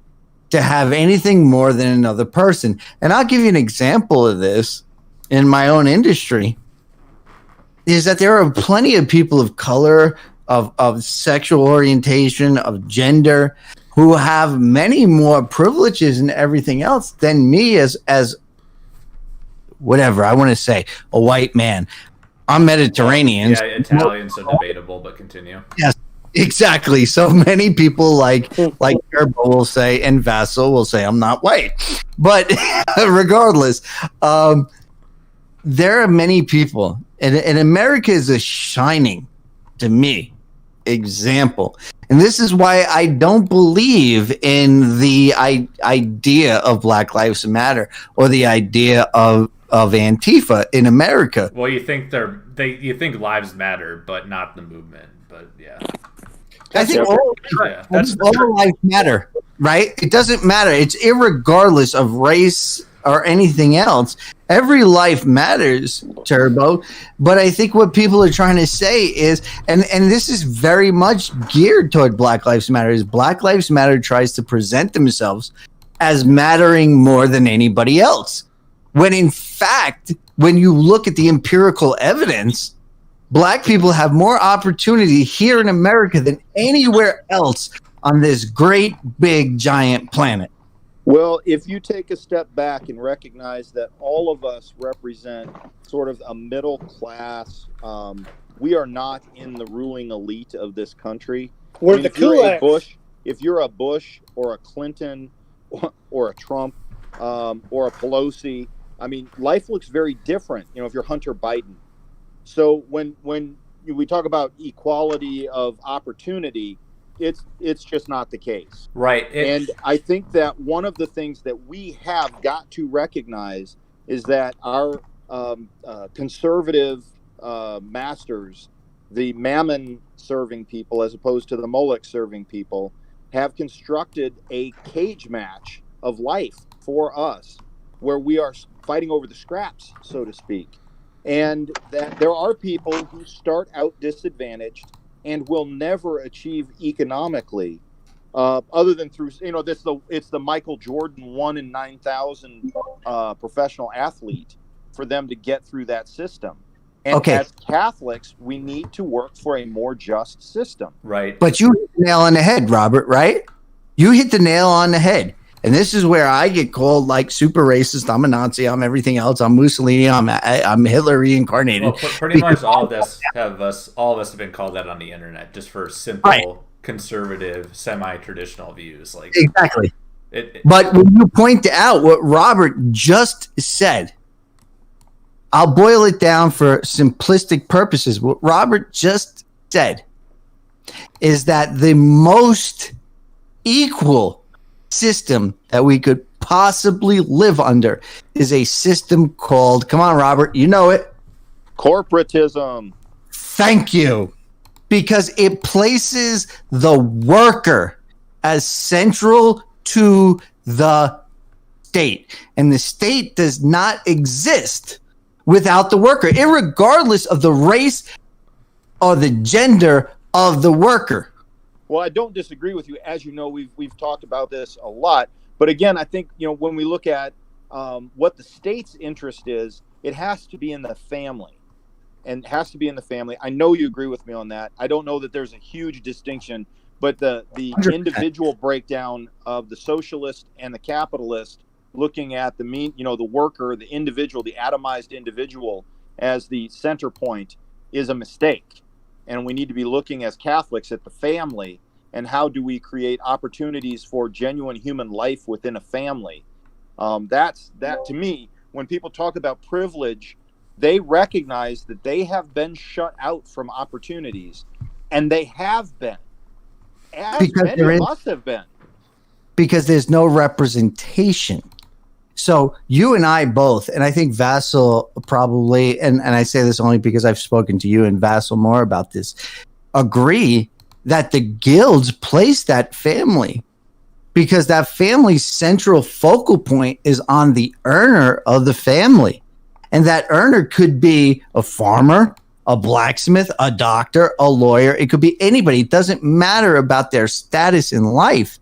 to have anything more than another person. And I'll give you an example of this in my own industry, is that there are plenty of people of color, of sexual orientation, of gender, who have many more privileges and everything else than me as whatever, I want to say, a white man. I'm Mediterranean. Yeah, Italians are debatable, but continue. Yes. Exactly. So many people like Turbo will say, and Vassal will say, I'm not white. But regardless, there are many people, and America is a shining, to me, example. And this is why I don't believe in the idea of Black Lives Matter or the idea of Antifa in America. Well, you think you think lives matter, but not the movement. But yeah. I think all lives matter, right? It doesn't matter. It's irregardless of race or anything else. Every life matters, Turbo. But I think what people are trying to say is, and this is very much geared toward Black Lives Matter, is Black Lives Matter tries to present themselves as mattering more than anybody else. When in fact, when you look at the empirical evidence, Black people have more opportunity here in America than anywhere else on this great, big, giant planet. Well, if you take a step back and recognize that all of us represent sort of a middle class, we are not in the ruling elite of this country. We're the Kulaks. If you're a Bush or a Clinton or a Trump or a Pelosi, I mean, life looks very different, if you're Hunter Biden. So when we talk about equality of opportunity, it's just not the case. Right. And I think that one of the things that we have got to recognize is that our conservative masters, the mammon serving people as opposed to the Moloch serving people, have constructed a cage match of life for us where we are fighting over the scraps, so to speak. And that there are people who start out disadvantaged and will never achieve economically, other than through, it's the Michael Jordan 1 in 9,000 professional athlete for them to get through that system. And as Catholics, we need to work for a more just system. Right. But you hit the nail on the head, Robert, right? You hit the nail on the head. And this is where I get called like super racist. I'm a Nazi. I'm everything else. I'm Mussolini. I'm Hitler reincarnated. Well, pretty much all of us have been called that on the internet just for simple, conservative, semi-traditional views. Like exactly. But when you point out what Robert just said, I'll boil it down for simplistic purposes. What Robert just said is that the most equal system that we could possibly live under is a system called, come on, Robert, you know it. Corporatism. Thank you. Because it places the worker as central to the state. And the state does not exist without the worker, irregardless of the race or the gender of the worker. Well, I don't disagree with you. As you know, we've talked about this a lot. But again, I think, when we look at what the state's interest is, it has to be in the family. And has to be in the family. I know you agree with me on that. I don't know that there's a huge distinction, but the 100%. Individual breakdown of the socialist and the capitalist, looking at the worker, the individual, the atomized individual as the center point, is a mistake. And we need to be looking as Catholics at the family and how do we create opportunities for genuine human life within a family. That to me, when people talk about privilege, they recognize that they have been shut out from opportunities, and they have been. As because many of us have been. Because there's no representation. So you and I both, and I think Vassal probably, and I say this only because I've spoken to you and Vassal more about this, agree that the guilds place that family because that family's central focal point is on the earner of the family. And that earner could be a farmer, a blacksmith, a doctor, a lawyer. It could be anybody. It doesn't matter about their status in life.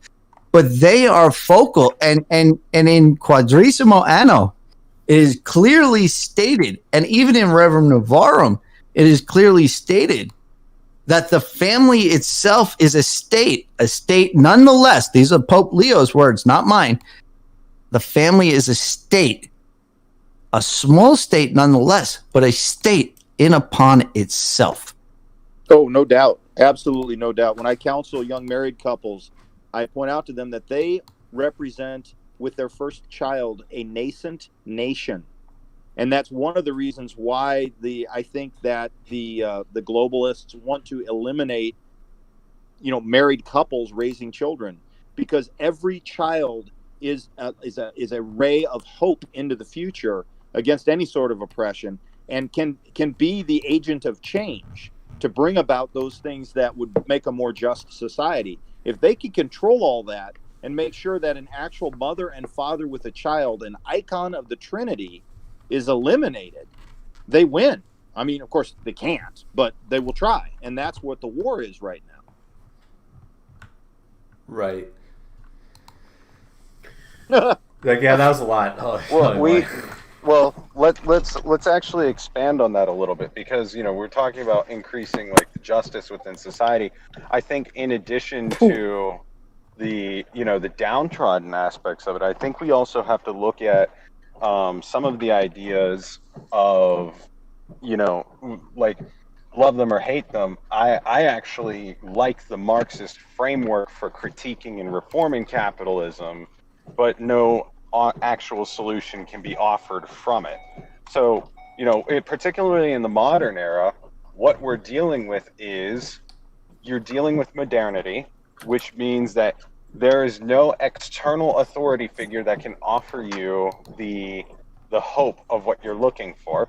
But they are focal, and in Quadrissimo Anno, it is clearly stated, and even in Rerum Novarum, it is clearly stated that the family itself is a state nonetheless. These are Pope Leo's words, not mine. The family is a state, a small state nonetheless, but a state in upon itself. Oh, no doubt. Absolutely no doubt. When I counsel young married couples, I point out to them that they represent, with their first child, a nascent nation. And that's one of the reasons why I think that the globalists want to eliminate, married couples raising children, because every child is a ray of hope into the future against any sort of oppression, and can be the agent of change to bring about those things that would make a more just society. If they can control all that and make sure that an actual mother and father with a child, an icon of the Trinity, is eliminated, they win. I mean, of course, they can't, but they will try. And that's what the war is right now. Right. Yeah, that was a lot. Let's actually expand on that a little bit, because we're talking about increasing the justice within society. I think in addition to the downtrodden aspects of it, I think we also have to look at some of the ideas of love them or hate them. I actually like the Marxist framework for critiquing and reforming capitalism, but no actual solution can be offered from it. So, particularly in the modern era, what we're dealing with is you're dealing with modernity, which means that there is no external authority figure that can offer you the hope of what you're looking for.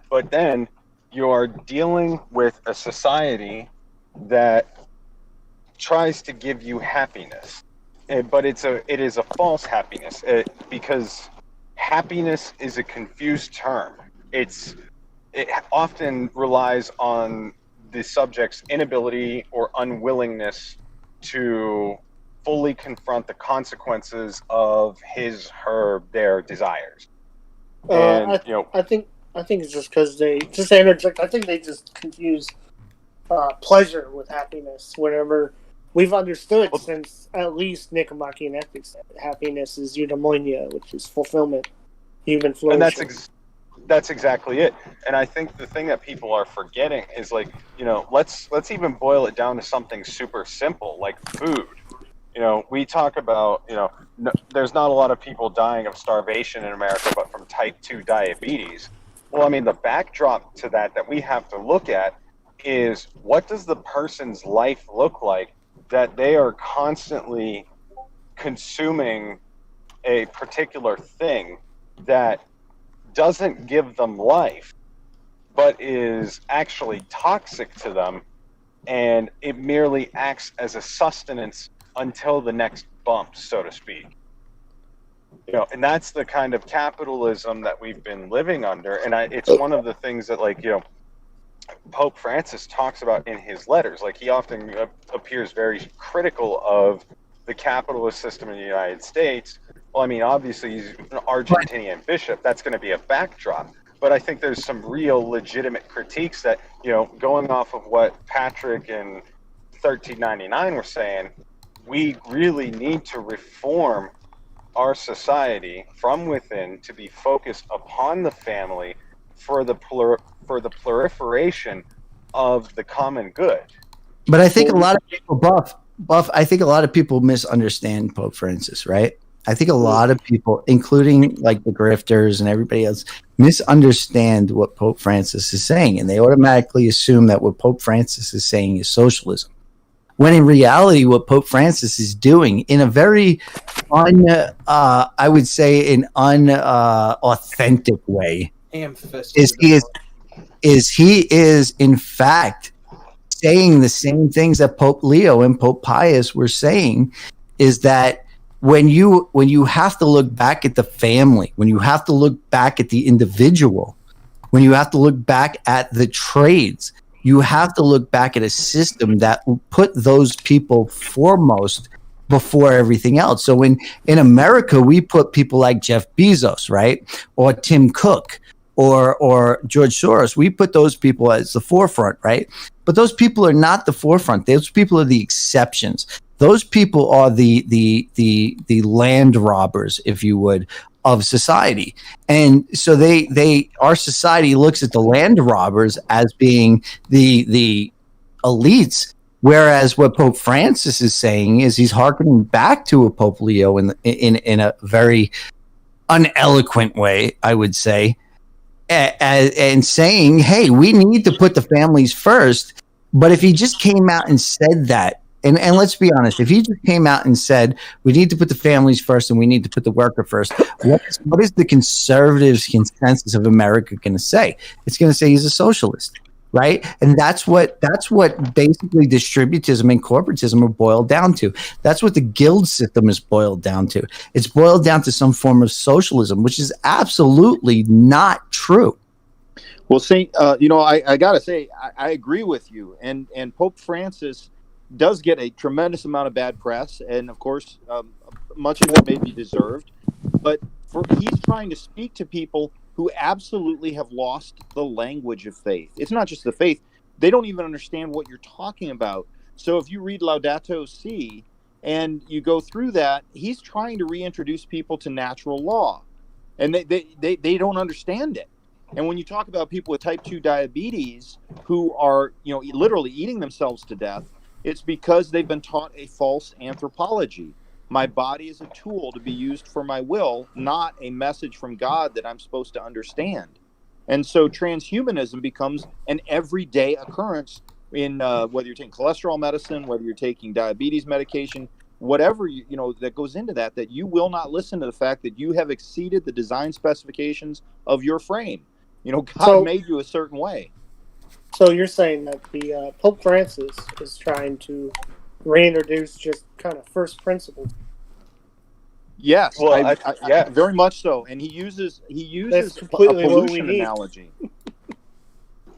But then you're dealing with a society that tries to give you happiness. But it is a false happiness, because happiness is a confused term. It often relies on the subject's inability or unwillingness to fully confront the consequences of their desires. I think it's just because they just interject. I think they just confuse pleasure with happiness. Whenever we've understood since at least Nicomachean Ethics that happiness is eudaimonia, which is fulfillment, human flourishing. And that's exactly it. And I think the thing that people are forgetting is let's even boil it down to something super simple like food. We talk about, there's not a lot of people dying of starvation in America, but from type 2 diabetes. Well, I mean, the backdrop to that we have to look at is what does the person's life look like that they are constantly consuming a particular thing that doesn't give them life, but is actually toxic to them, and it merely acts as a sustenance until the next bump, so to speak. You know, and that's the kind of capitalism that we've been living under. And it's one of the things that, like, you know, Pope Francis talks about in his letters. Like, he often appears very critical of the capitalist system in the United States. Well, I mean, obviously, he's an Argentinian bishop. That's going to be a backdrop. But I think there's some real legitimate critiques that, you know, going off of what Patrick in 1399 were saying, we really need to reform our society from within to be focused upon the family for the proliferation of the common good. But I think a lot of people, Buff, I think a lot of people misunderstand Pope Francis, right? I think a lot of people, including like the grifters and everybody else, misunderstand what Pope Francis is saying, and they automatically assume that what Pope Francis is saying is socialism. When in reality, what Pope Francis is doing in a very I would say an authentic way is he is in fact saying the same things that Pope Leo and Pope Pius were saying, is that when you have to look back at the family, when you have to look back at the individual, when you have to look back at the trades, you have to look back at a system that put those people foremost before everything else. So in America, we put people like Jeff Bezos, right? Or Tim Cook or George Soros. We put those people as the forefront, right? But those people are not the forefront. Those people are the exceptions. Those people are the land robbers, if you would, of society. And so our society looks at the land robbers as being the elites, whereas what Pope Francis is saying is he's hearkening back to a Pope Leo in a very uneloquent way, I would say, and saying, hey, we need to put the families first. But if he just came out and said that, and let's be honest, if he just came out and said, we need to put the families first and we need to put the worker first, what is the conservatives' consensus of America going to say? It's going to say he's a socialist, right? And that's what basically distributism and corporatism are boiled down to. That's what the guild system is boiled down to. It's boiled down to some form of socialism, which is absolutely not true. Well, Saint, I got to say, I agree with you. And Pope Francis does get a tremendous amount of bad press, and of course, much of it may be deserved. But he's trying to speak to people who absolutely have lost the language of faith. It's not just the faith; they don't even understand what you're talking about. So if you read Laudato Si and you go through that, he's trying to reintroduce people to natural law, and they don't understand it. And when you talk about people with type 2 diabetes who are, literally eating themselves to death, it's because they've been taught a false anthropology. My body is a tool to be used for my will, not a message from God that I'm supposed to understand. And so transhumanism becomes an everyday occurrence in whether you're taking cholesterol medicine, whether you're taking diabetes medication, whatever that goes into that you will not listen to the fact that you have exceeded the design specifications of your frame. God made you a certain way. So you're saying that the Pope Francis is trying to reintroduce just kind of first principles? Yes, well, I very much so. And he uses That's completely a what we pollution need. analogy.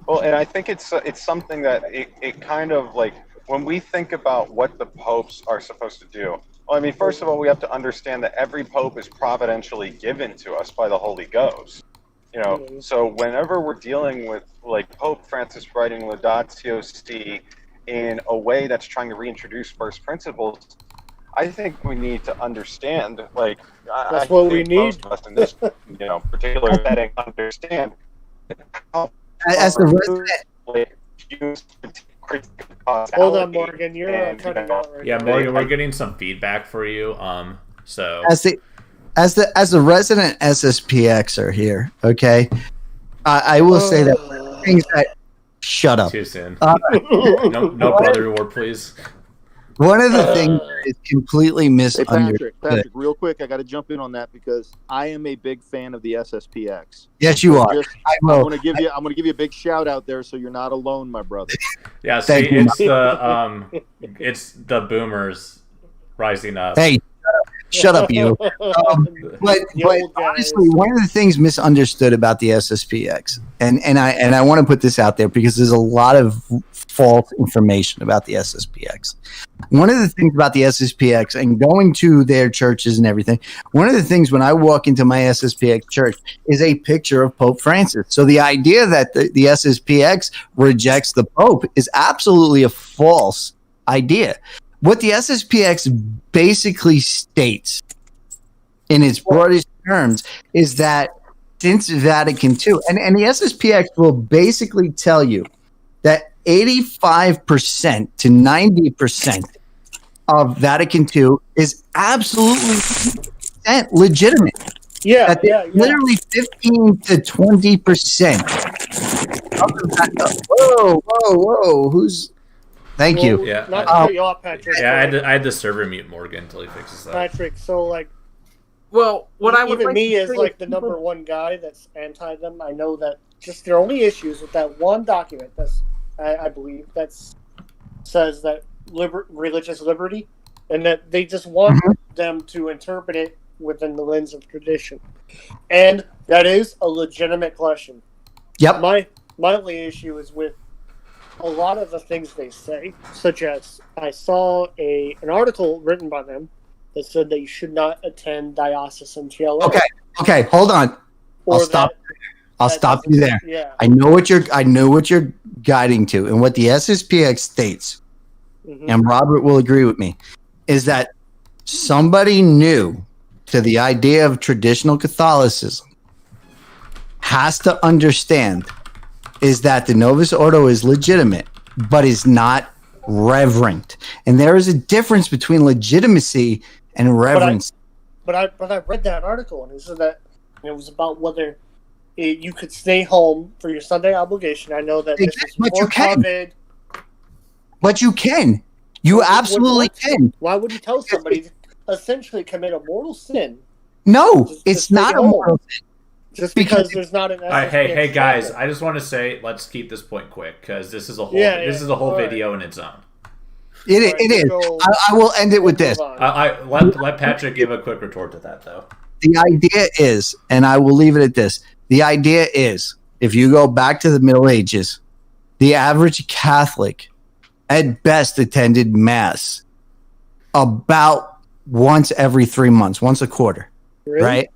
Well, and I think it's something that it kind of, like, when we think about what the popes are supposed to do. Well, I mean, first of all, we have to understand that every pope is providentially given to us by the Holy Ghost. So whenever we're dealing with, like, Pope Francis writing Laudatio Si in a way that's trying to reintroduce first principles, I think we need to understand, like, that's what we need. Most of us in this, particular setting understand how As the resident, Hold on, Morgan. You're cutting out right Yeah, now. Morgan, we're getting some feedback for you. So as the resident SSPXer here, okay, I will say that Shut up. Too soon. No brother war, please. One of the things that is completely Hey, misunderstood. Patrick, real quick, I got to jump in on that because I am a big fan of the SSPX. Yes, you are. I'm going to give you a big shout out there, so you're not alone, my brother. Yeah, see, it's the boomers rising up. Hey, shut up, you. But honestly, one of the things misunderstood about the SSPX, and I want to put this out there because there's a lot of false information about the SSPX. One of the things about the SSPX and going to their churches and everything, one of the things when I walk into my SSPX church is a picture of Pope Francis. So the idea that the SSPX rejects the Pope is absolutely a false idea. What the SSPX basically states in its broadest terms is that since Vatican II, and the SSPX will basically tell you that 85% to 90% of Vatican II is absolutely legitimate. Yeah, Literally 15 to 20%. Whoa! Who's? Thank you. Yeah, not to cut you off, Patrick. Yeah, I had the server mute Morgan until he fixes that. Patrick, so like, well, what I would even like me to as say like is the number one guy that's anti them. I know that just their only issues with that one document that's I believe that says that religious liberty, and that they just want them to interpret it within the lens of tradition, and that is a legitimate question. Yep. My only issue is with a lot of the things they say, such as I saw an article written by them that said that you should not attend diocesan TLO. Okay, hold on. I'll stop you there. Yeah. I know what you're guiding to, and what the SSPX states, and Robert will agree with me, is that somebody new to the idea of traditional Catholicism has to understand is that the Novus Ordo is legitimate, but is not reverent. And there is a difference between legitimacy and reverence. But I read that article, and it said that it was about whether you could stay home for your Sunday obligation. I know that this is before COVID. But you can. You absolutely can. Why would you tell somebody to essentially commit a mortal sin? No, it's not a mortal sin. Just because there's not an hey guys, I just want to say let's keep this point quick because this is a whole video in its own. It is. I will end it with this. Let Patrick give a quick retort to that though. The idea is, and I will leave it at this. The idea is, if you go back to the Middle Ages, the average Catholic at best attended Mass about once every 3 months, once a quarter. Really? Right?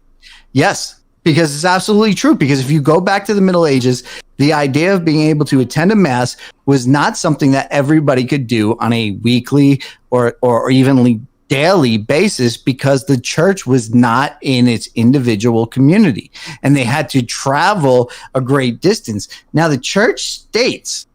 Yes. Because it's absolutely true. Because if you go back to the Middle Ages, the idea of being able to attend a Mass was not something that everybody could do on a weekly or evenly daily basis because the church was not in its individual community and they had to travel a great distance. Now, the church states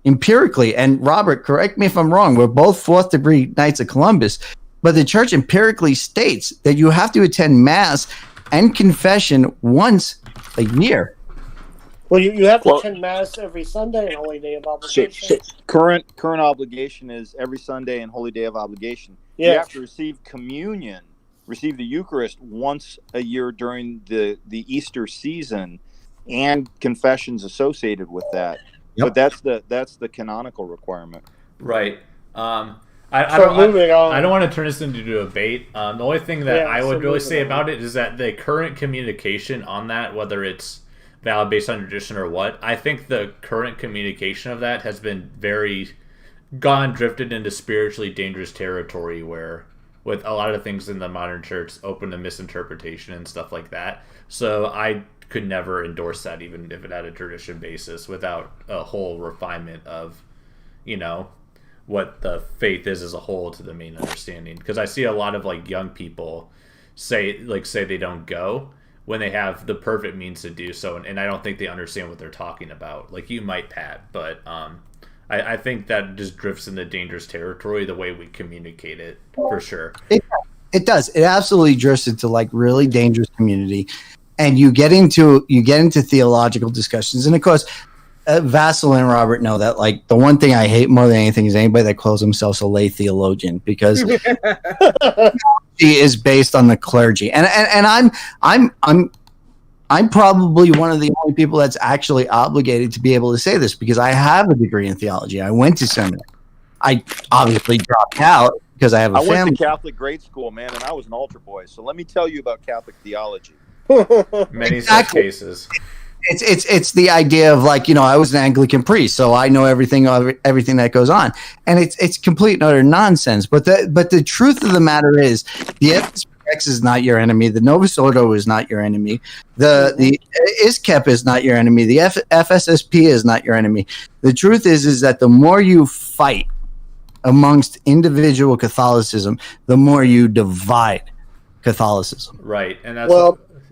empirically, and Robert, correct me if I'm wrong, we're both fourth degree Knights of Columbus, but the church empirically states that you have to attend Mass and confession once a year. Well, you have to attend Mass every Sunday and Holy Day of Obligation. Current obligation is every Sunday and Holy Day of Obligation. Yeah. You have to receive communion, receive the Eucharist once a year during the Easter season, and confessions associated with that. Yep. But that's the canonical requirement. Right. I don't want to turn this into a debate. The only thing that I would really say about it is that the current communication on that, whether it's valid based on tradition or what, I think the current communication of that has been very drifted into spiritually dangerous territory where with a lot of things in the modern church open to misinterpretation and stuff like that. So I could never endorse that even if it had a tradition basis without a whole refinement of, what the faith is as a whole to the main understanding. Because I see a lot of young people say they don't go when they have the perfect means to do so, and I don't think they understand what they're talking about. You might, Pat, but I think that just drifts into dangerous territory the way we communicate it, for sure. It does. It absolutely drifts into really dangerous community, and you get into theological discussions, and of course, Vassal and Robert know that, like, the one thing I hate more than anything is anybody that calls themselves a lay theologian, because she is based on the clergy, and I'm probably one of the only people that's actually obligated to be able to say this, because I have a degree in theology. I went to seminary. I obviously dropped out because I have a family. I went to Catholic grade school, man, and I was an altar boy. So let me tell you about Catholic theology. Many such cases. It's the idea of, like, I was an Anglican priest, so I know everything that goes on, and it's complete and utter nonsense. But the truth of the matter is, the FSPX is not your enemy. The Novus Ordo is not your enemy. The ISKEP is not your enemy. The FSSP is not your enemy. The truth is that the more you fight amongst individual Catholicism, the more you divide Catholicism. Right, and that's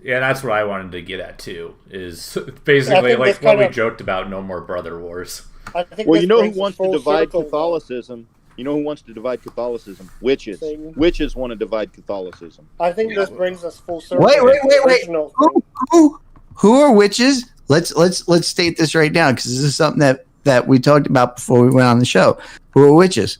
that's what I wanted to get at too. Is basically like what we joked about: no more brother wars. Well, you know who wants to divide Catholicism? You know who wants to divide Catholicism? Witches. Witches want to divide Catholicism. I think this brings us full circle. Wait. Who are witches? Let's state this right now, because this is something that we talked about before we went on the show. Who are witches?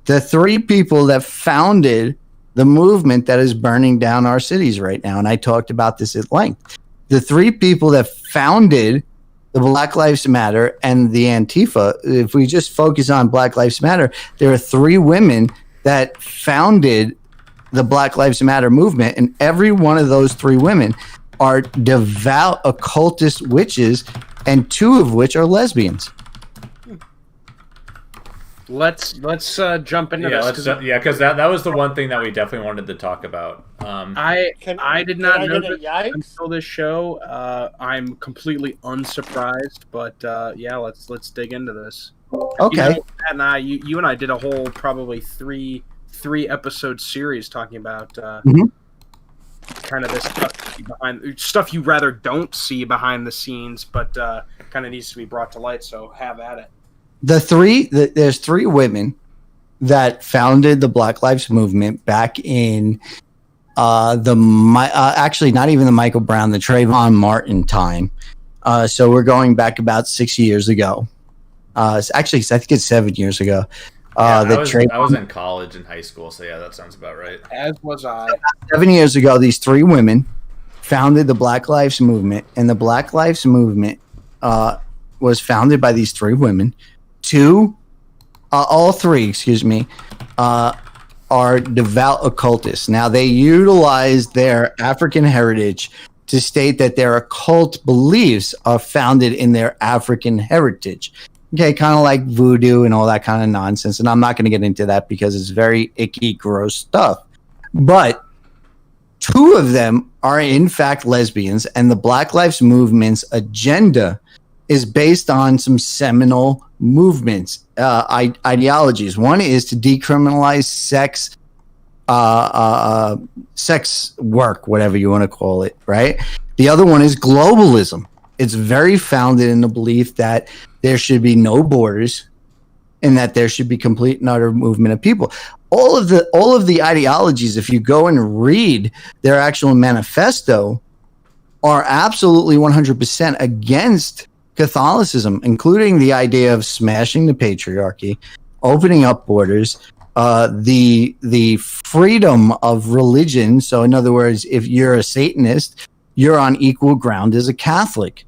The three people that founded the movement that is burning down our cities right now, and I talked about this at length. The three people that founded the Black Lives Matter and the Antifa, if we just focus on Black Lives Matter, there are three women that founded the Black Lives Matter movement, and every one of those three women are devout occultist witches, and two of which are lesbians. Let's jump into this. Because that was the one thing that we definitely wanted to talk about. I did not know this until this show. I'm completely unsurprised, but let's dig into this. Okay. Matt and I, you and I did a whole probably three episode series talking about kind of this stuff you rather don't see behind the scenes, but kind of needs to be brought to light. So have at it. There's three women that founded the Black Lives Movement back in actually not even the Michael Brown, the Trayvon Martin time. So we're going back about 6 years ago. Actually, I think it's 7 years ago. I was in college and high school, so yeah, that sounds about right. As was I. 7 years ago, these three women founded the Black Lives Movement, and the Black Lives Movement was founded by these three women. All three, are devout occultists. Now, they utilize their African heritage to state that their occult beliefs are founded in their African heritage. Okay, kind of like voodoo and all that kind of nonsense. And I'm not going to get into that because it's very icky, gross stuff. But two of them are, in fact, lesbians, and the Black Lives Movement's agenda is based on some seminal movements, ideologies. One is to decriminalize sex work, whatever you want to call it, right? The other one is globalism. It's very founded in the belief that there should be no borders and that there should be complete and utter movement of people. All of the ideologies, if you go and read their actual manifesto, are absolutely 100% against Catholicism, including the idea of smashing the patriarchy, opening up borders, the freedom of religion. So, in other words, if you're a Satanist, you're on equal ground as a Catholic.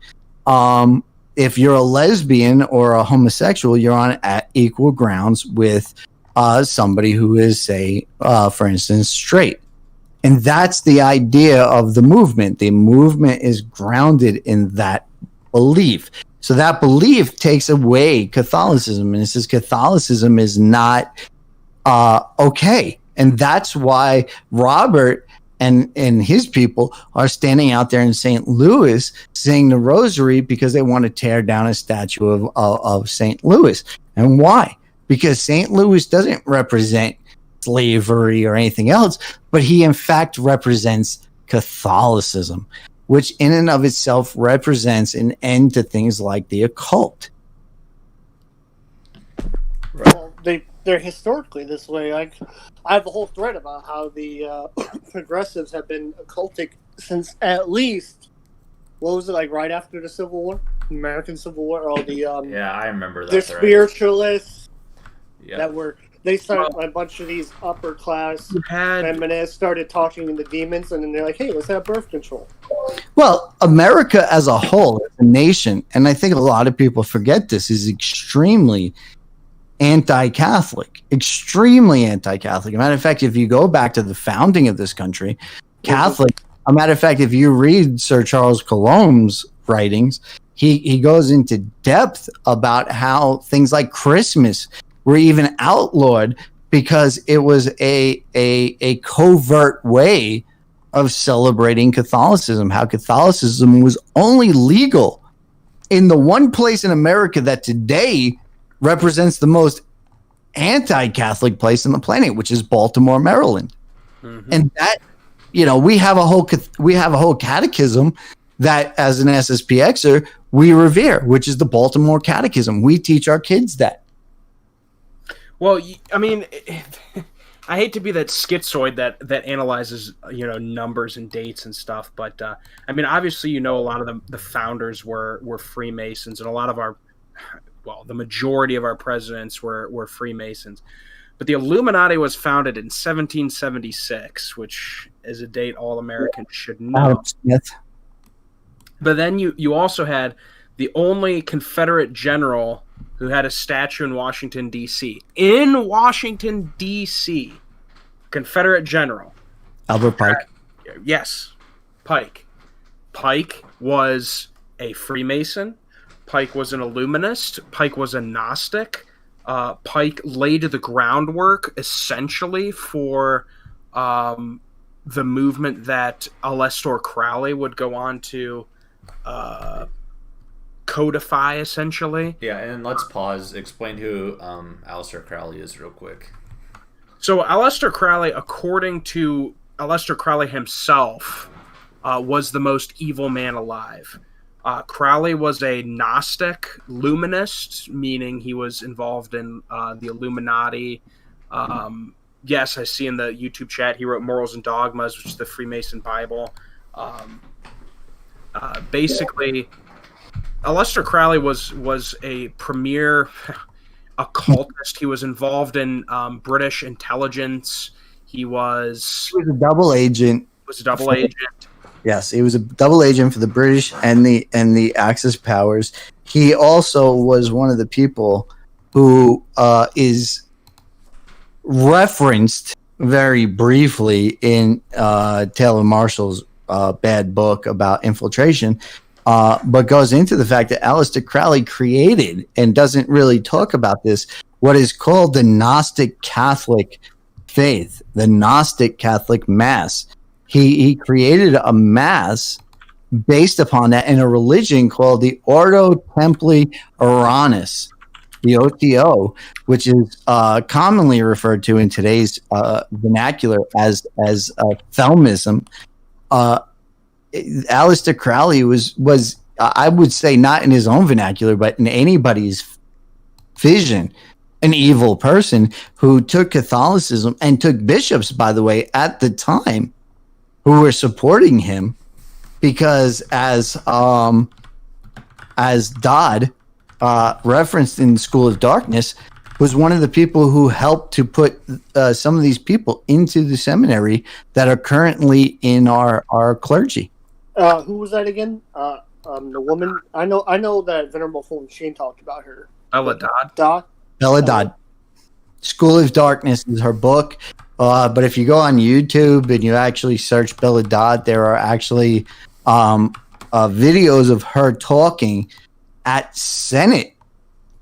If you're a lesbian or a homosexual, you're on equal grounds with somebody who is, say, for instance, straight. And that's the idea of the movement. The movement is grounded in that belief. So that belief takes away Catholicism, and it says Catholicism is not okay. And that's why Robert and his people are standing out there in St. Louis saying the rosary because they want to tear down a statue of St. Louis. And why? Because St. Louis doesn't represent slavery or anything else, but he in fact represents Catholicism, which in and of itself represents an end to things like the occult. Well, they're historically this way. I have a whole thread about how the progressives have been occultic since at least, what was it, like right after the Civil War? American Civil War, all the Yeah, I remember that. the thread. spiritualists Yeah. that were they started a bunch of these upper class You had feminists started talking to the demons, and then they're like, "Hey, let's have birth control." Well, America as a whole, as a nation, and I think a lot of people forget this, is extremely anti-Catholic. Extremely anti-Catholic. As a matter of fact, if you go back to the founding of this country, Catholic. A matter of fact, if you read Sir Charles Colombe's writings, he goes into depth about how things like Christmas were even outlawed because it was a covert way of celebrating Catholicism. How Catholicism was only legal in the one place in America that today represents the most anti-Catholic place on the planet, which is Baltimore, Maryland. Mm-hmm. And that, we have a whole catechism that, as an SSPXer, we revere, which is the Baltimore Catechism. We teach our kids that. Well, I mean, I hate to be that schizoid that analyzes, numbers and dates and stuff, but I mean, obviously, a lot of the founders were Freemasons, and a lot of the majority of our presidents were Freemasons. But the Illuminati was founded in 1776, which is a date all Americans should know. Adam Smith. But then you also had the only Confederate general who had a statue in Washington, D.C. In Washington, D.C., Confederate general. Albert Pike. Yes, Pike. Pike was a Freemason. Pike was an Illuminist. Pike was a Gnostic. Pike laid the groundwork essentially for the movement that Aleister Crowley would go on to codify, essentially. Yeah, and let's pause. Explain who Aleister Crowley is real quick. So Aleister Crowley, according to Aleister Crowley himself, was the most evil man alive. Crowley was a Gnostic Luminist, meaning he was involved in the Illuminati. Yes, I see in the YouTube chat he wrote Morals and Dogmas, which is the Freemason Bible. Basically, Aleister Crowley was a premier occultist. He was involved in British intelligence. He was a double agent. Yes, he was a double agent for the British and the Axis powers. He also was one of the people who is referenced very briefly in Taylor Marshall's bad book about infiltration, but goes into the fact that Aleister Crowley created, and doesn't really talk about this, what is called the Gnostic Catholic faith, the Gnostic Catholic Mass. He created a mass based upon that in a religion called the Ordo Templi Uranus, the OTO, which is commonly referred to in today's vernacular as Thelmism. Aleister Crowley was I would say, not in his own vernacular, but in anybody's vision, an evil person who took Catholicism and took bishops, by the way, at the time, who were supporting him, because as Dodd referenced in School of Darkness, was one of the people who helped to put some of these people into the seminary that are currently in our clergy. Who was that again? The woman. I know that Venerable Fulton Sheen talked about her. Bella Dodd. Bella Dodd. School of Darkness is her book. But if you go on YouTube and you actually search Bella Dodd, there are actually videos of her talking at Senate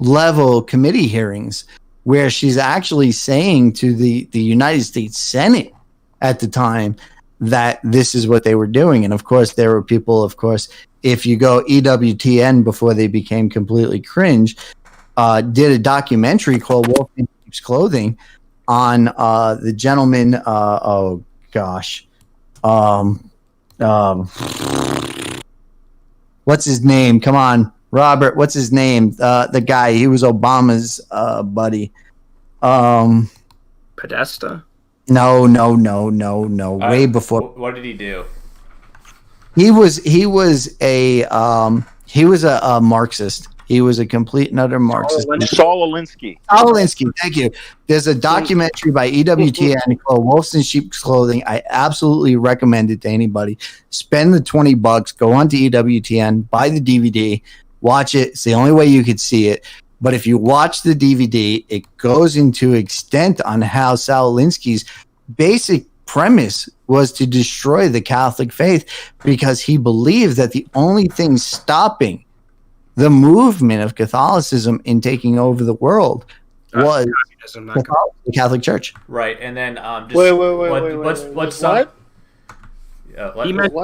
level committee hearings, where she's actually saying to the United States Senate at the time that this is what they were doing. And of course, there were people, if you go EWTN before they became completely cringe, did a documentary called Wolf in Sheep's Clothing on the gentleman, what's his name? Come on, Robert, what's his name? The guy, he was Obama's buddy. Podesta? No. Way before. What did he do? He was a He was a Marxist. He was a complete and utter Marxist. Saul Alinsky. Saul Alinsky, thank you. There's a documentary by EWTN called Wolves in Sheep's Clothing. I absolutely recommend it to anybody. Spend the $20, go on to EWTN, buy the DVD, watch it. It's the only way you could see it. But if you watch the DVD, it goes into extent on how Saul Alinsky's basic premise was to destroy the Catholic faith, because he believed that the only thing stopping the movement of Catholicism in taking over the world was the Catholic Church. Right, and then just wait. what's some? He meant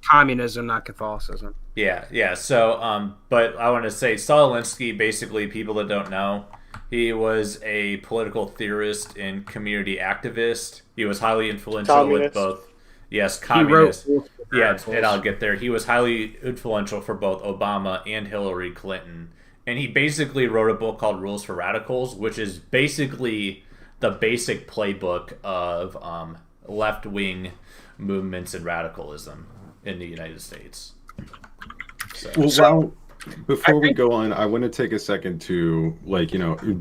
communism, not Catholicism. Yeah. So, but I want to say Saul Alinsky, basically, people that don't know, he was a political theorist and community activist. He was highly influential with both. Yes, communist. Yeah, and I'll get there. He was highly influential for both Obama and Hillary Clinton. And he basically wrote a book called Rules for Radicals, which is basically the basic playbook of left-wing movements and radicalism in the United States. Before we go on, I want to take a second to,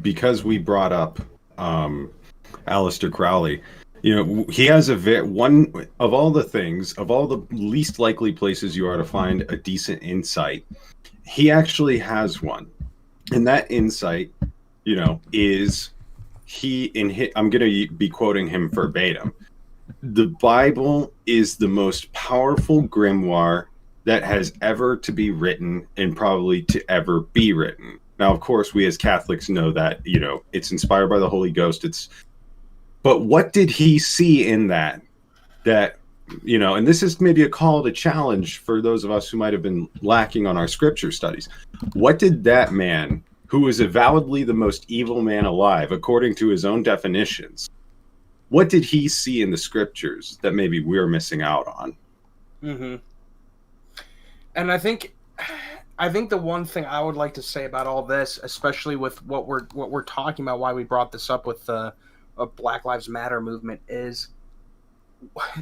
because we brought up Aleister Crowley. He has one of all the least likely places you are to find a decent insight. He actually has one, and that insight, is I'm going to be quoting him verbatim. The Bible is the most powerful grimoire that has ever to be written and probably to ever be written. Now, of course, we as Catholics know that, it's inspired by the Holy Ghost. But what did he see in that, and this is maybe a call to challenge for those of us who might have been lacking on our scripture studies. What did that man, who was avowedly the most evil man alive, according to his own definitions, what did he see in the scriptures that maybe we're missing out on? Mm-hmm. And I think the one thing I would like to say about all this, especially with what we're talking about, why we brought this up with the Black Lives Matter movement, is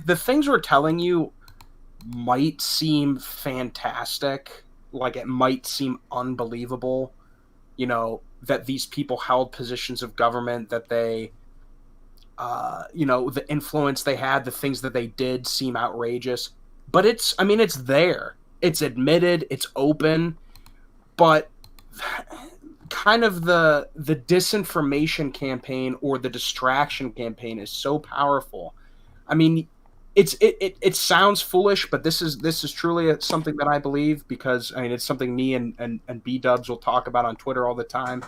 the things we're telling you might seem fantastic, like it might seem unbelievable, that these people held positions of government, that they, the influence they had, the things that they did seem outrageous. But it's there. It's admitted, it's open, but kind of the disinformation campaign or the distraction campaign is so powerful. I mean, it sounds foolish, but this is truly something that I believe, because it's something me and B-Dubs will talk about on Twitter all the time.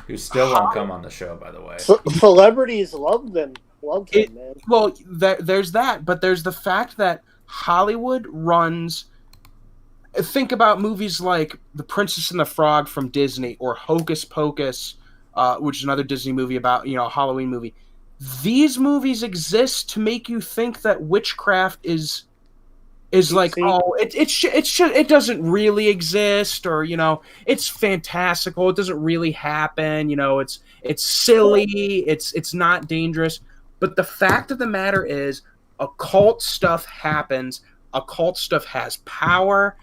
Who still won't come on the show, by the way. Celebrities love him, man. Well, there's that, but there's the fact that Hollywood runs. Think about movies like The Princess and the Frog from Disney, or Hocus Pocus, which is another Disney movie about, a Halloween movie. These movies exist to make you think that witchcraft is like, it doesn't really exist, or it's fantastical, it doesn't really happen, it's silly, it's not dangerous. But the fact of the matter is, occult stuff happens, occult stuff has power.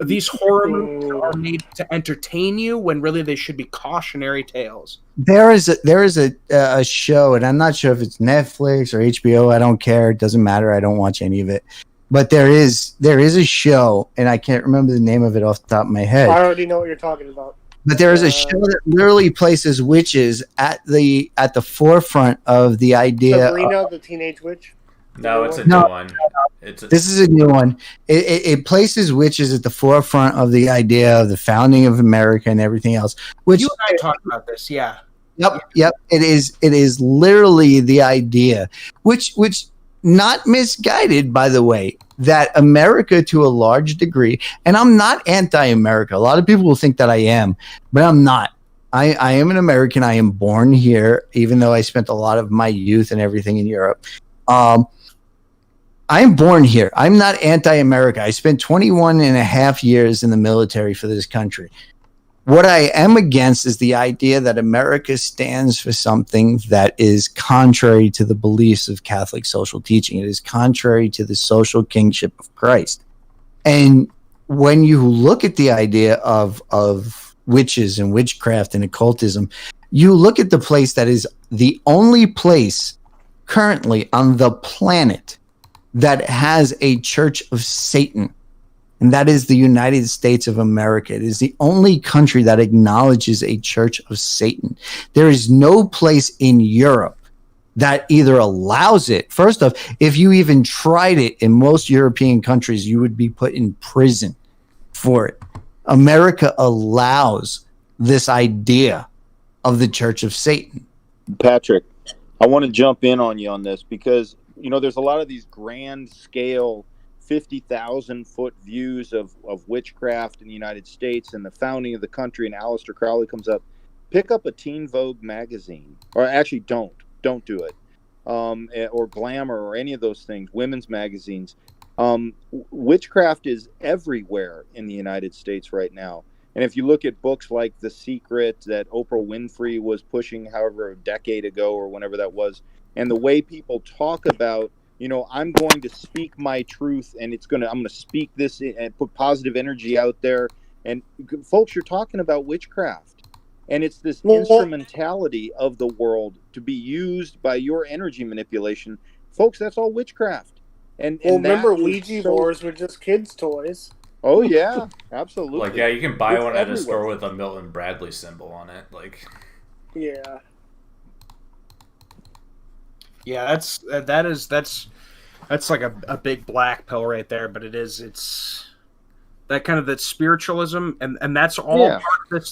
These horror movies are made to entertain you when really they should be cautionary tales. There is a show, and I'm not sure if it's Netflix or HBO. I don't care. It doesn't matter. I don't watch any of it. But there is a show, and I can't remember the name of it off the top of my head. I already know what you're talking about. But there is a show that literally places witches at the forefront of the idea. Sabrina, the Teenage Witch. No, it's a new one. This is a new one. It places witches at the forefront of the idea of the founding of America and everything else. Which you and I talked about this, yeah. Yep. It is literally the idea, which not misguided, by the way, that America, to a large degree, and I'm not anti-America. A lot of people will think that I am, but I'm not. I am an American. I am born here, even though I spent a lot of my youth and everything in Europe. I'm born here. I'm not anti-America. I spent 21 and a half years in the military for this country. What I am against is the idea that America stands for something that is contrary to the beliefs of Catholic social teaching. It is contrary to the social kingship of Christ. And when you look at the idea of witches and witchcraft and occultism, you look at the place that is the only place currently on the planet that has a Church of Satan, and that is the United States of America. It is the only country that acknowledges a Church of Satan. There is no place in Europe that either allows it. First off, if you even tried it in most European countries, you would be put in prison for it. America allows this idea of the Church of Satan. Patrick, I want to jump in on you on this because, you know, there's a lot of these grand scale 50,000 foot views of witchcraft in the United States and the founding of the country, and Aleister Crowley comes up. Pick up a Teen Vogue magazine, or actually don't do it, or Glamour or any of those things, women's magazines. Witchcraft is everywhere in the United States right now. And if you look at books like The Secret that Oprah Winfrey was pushing, however, a decade ago or whenever that was, and the way people talk about, you know, I'm going to speak my truth, and I'm going to speak this and put positive energy out there. And folks, you're talking about witchcraft. And it's this instrumentality of the world to be used by your energy manipulation. Folks, that's all witchcraft. And remember, Ouija boards were just kids' toys. Oh, yeah, absolutely. Like, yeah, you can buy one at a store with a Milton Bradley symbol on it. Like, yeah. Yeah, that's like a big black pill right there, but it's that kind of that spiritualism, and that's all part of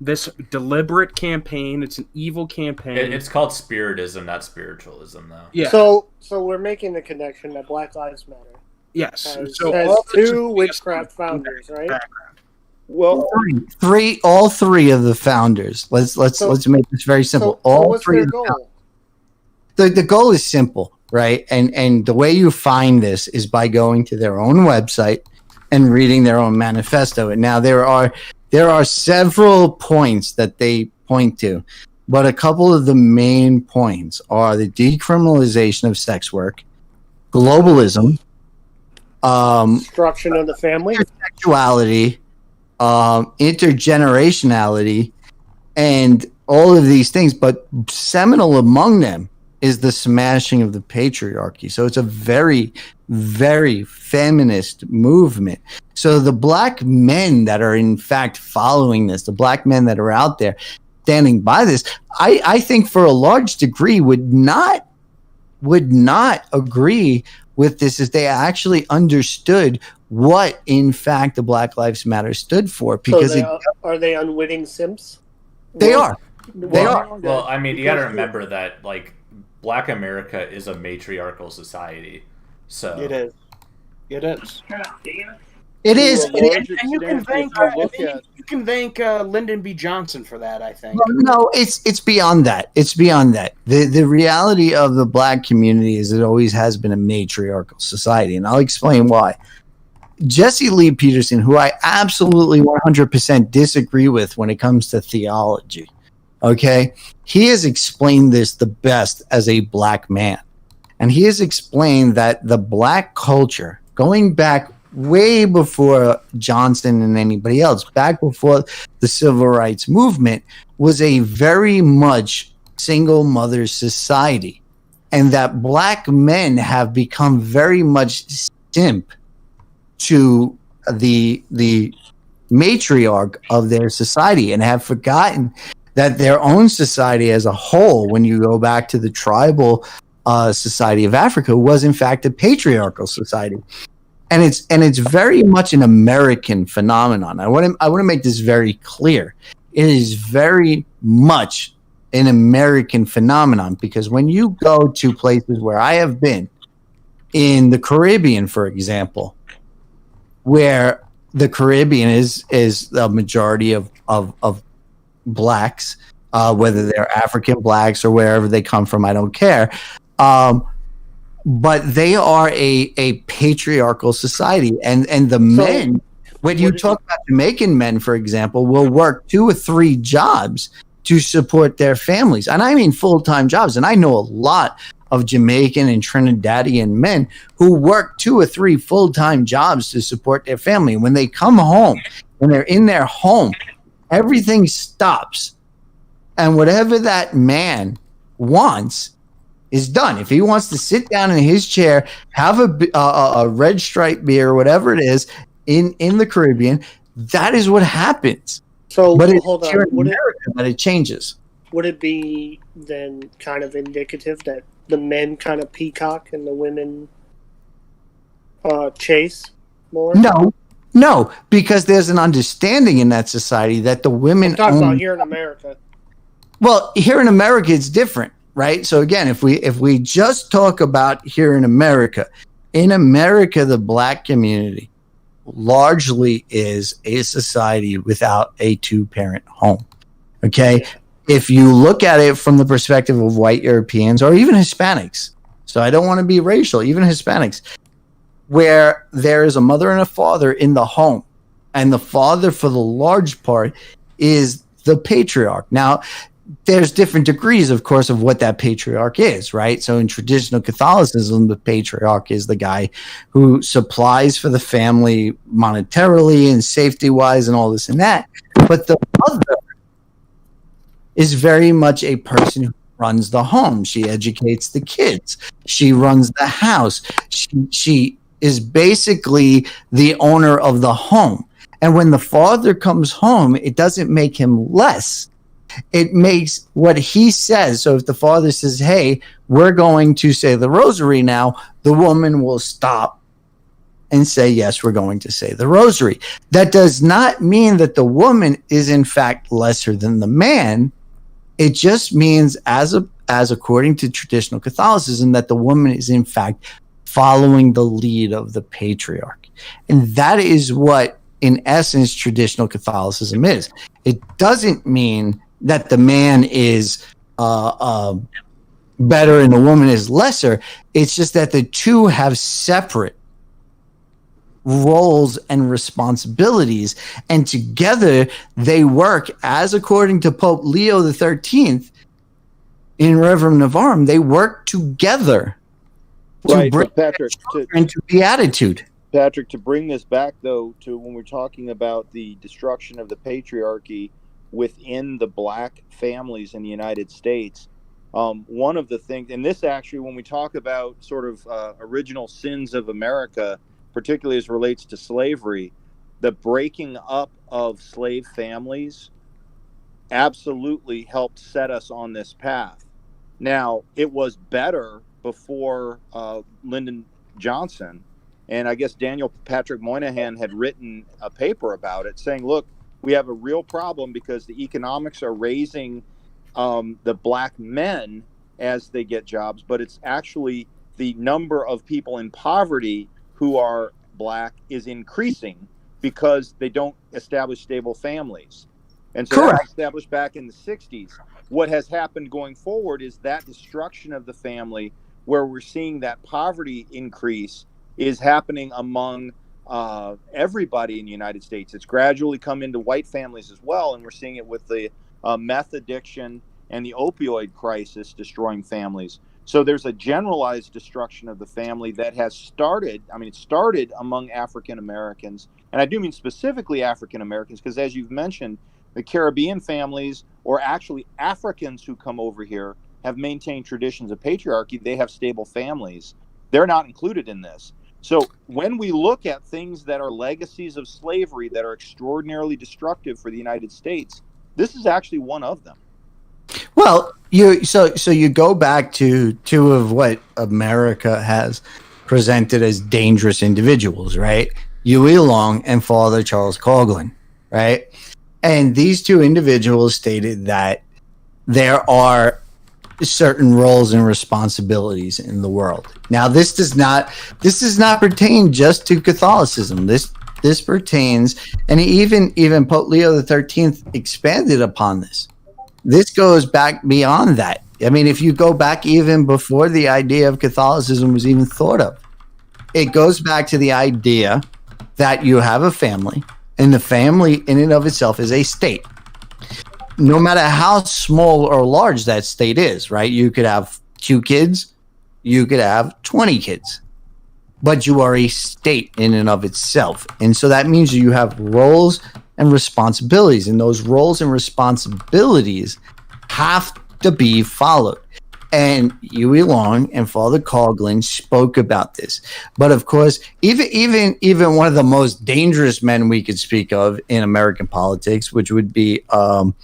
this deliberate campaign. It's an evil campaign. It's called spiritism, not spiritualism, though. Yeah. So we're making the connection that Black Lives Matter. Yes. So has two witchcraft founders, right? Background. Well, all three of the founders. Let's make this very simple. So all what's three. Their goal? The goal is simple, right? And the way you find this is by going to their own website and reading their own manifesto. And now there are several points that they point to, but a couple of the main points are the decriminalization of sex work, globalism, Destruction of the family, sexuality, intergenerationality, and all of these things. But seminal among them is the smashing of the patriarchy. So it's a very, very feminist movement. So the black men that are in fact following this, the black men that are out there standing by this, I think for a large degree would not agree with this if they actually understood what in fact the Black Lives Matter stood for. Because so are they unwitting simps? They are. They are. Well, I mean, you got to remember that, like, Black America is a matriarchal society. So It is. It is. It is. And you can thank Lyndon B. Johnson for that, I think. No, it's beyond that. It's beyond that. The reality of the black community is it always has been a matriarchal society, and I'll explain why. Jesse Lee Peterson, who I absolutely 100% disagree with when it comes to theology, okay? He has explained this the best as a black man. And he has explained that the black culture, going back way before Johnson and anybody else, back before the civil rights movement, was a very much single mother society. And that black men have become very much simp to the matriarch of their society and have forgotten that their own society as a whole, when you go back to the tribal society of Africa, was in fact a patriarchal society. And it's very much an American phenomenon. I want to make this very clear. It is very much an American phenomenon, because when you go to places where I have been, in the Caribbean, for example, where the Caribbean is the majority of blacks, whether they're African blacks or wherever they come from, I don't care. But they are a patriarchal society, and the men, when you talk about Jamaican men, for example, will work 2 or 3 jobs to support their families, and I mean full-time jobs. And I know a lot of Jamaican and Trinidadian men who work 2 or 3 full-time jobs to support their family. When they come home, when they're in their home, everything stops. And whatever that man wants is done. If he wants to sit down in his chair, have a red stripe beer or whatever it is in the Caribbean, that is what happens. So, but it's hold on. here in America that it changes. Would it be then kind of indicative that the men kind of peacock and the women chase more? No, because there's an understanding in that society that the women. I'm talking about here in America. Well, here in America, it's different, right? So again, if we just talk about here in America, the Black community largely is a society without a 2-parent home. Okay. Yeah. If you look at it from the perspective of white Europeans or even Hispanics, so I don't want to be racial, even Hispanics, where there is a mother and a father in the home, and the father, for the large part, is the patriarch. Now, there's different degrees, of course, of what that patriarch is, right? So in traditional Catholicism, the patriarch is the guy who supplies for the family monetarily and safety-wise and all this and that. But the mother is very much a person who runs the home. She educates the kids. She runs the house. She is basically the owner of the home. And when the father comes home, it doesn't make him less. It makes what he says. So if the father says, hey, we're going to say the rosary now, the woman will stop and say, yes, we're going to say the rosary. That does not mean that the woman is in fact lesser than the man. It just means, as according to traditional Catholicism, that the woman is in fact following the lead of the patriarch. And that is what, in essence, traditional Catholicism is. It doesn't mean that the man is better and the woman is lesser. It's just that the two have separate roles and responsibilities, and together they work, as according to Pope Leo XIII in Rerum Novarum, they work together to bring Patrick, into beatitude. Patrick, to bring this back though to when we're talking about the destruction of the patriarchy within the Black families in the United States, one of the things, and this actually, when we talk about sort of original sins of America, particularly as relates to slavery, the breaking up of slave families absolutely helped set us on this path. Now, it was better before Lyndon Johnson, and I guess Daniel Patrick Moynihan had written a paper about it saying, look, we have a real problem because the economics are raising the Black men as they get jobs, but it's actually the number of people in poverty who are Black is increasing because they don't establish stable families. And so that was established back in the 60s. What has happened going forward is that destruction of the family, where we're seeing that poverty increase, is happening among everybody in the United States. It's gradually come into white families as well, and we're seeing it with the meth addiction and the opioid crisis destroying families. So there's a generalized destruction of the family that has started. I mean, it started among African Americans, and I do mean specifically African Americans, because as you've mentioned, the Caribbean families, or actually Africans who come over here, have maintained traditions of patriarchy. They have stable families. They're not included in this. So when we look at things that are legacies of slavery that are extraordinarily destructive for the United States, this is actually one of them. Well, so you go back to two of what America has presented as dangerous individuals, right? Huey Long and Father Charles Coughlin, right? And these two individuals stated that there are certain roles and responsibilities in the world. Now, this does not pertain just to Catholicism. This pertains, and even Pope Leo XIII expanded upon this. This goes back beyond that. I mean, if you go back even before the idea of Catholicism was even thought of, it goes back to the idea that you have a family, and the family in and of itself is a state. No matter how small or large that state is, right? You could have 2 kids, you could have 20 kids. But you are a state in and of itself. And so that means you have roles and responsibilities. And those roles and responsibilities have to be followed. And Huey Long and Father Coughlin spoke about this. But of course, even one of the most dangerous men we could speak of in American politics, which would be Joseph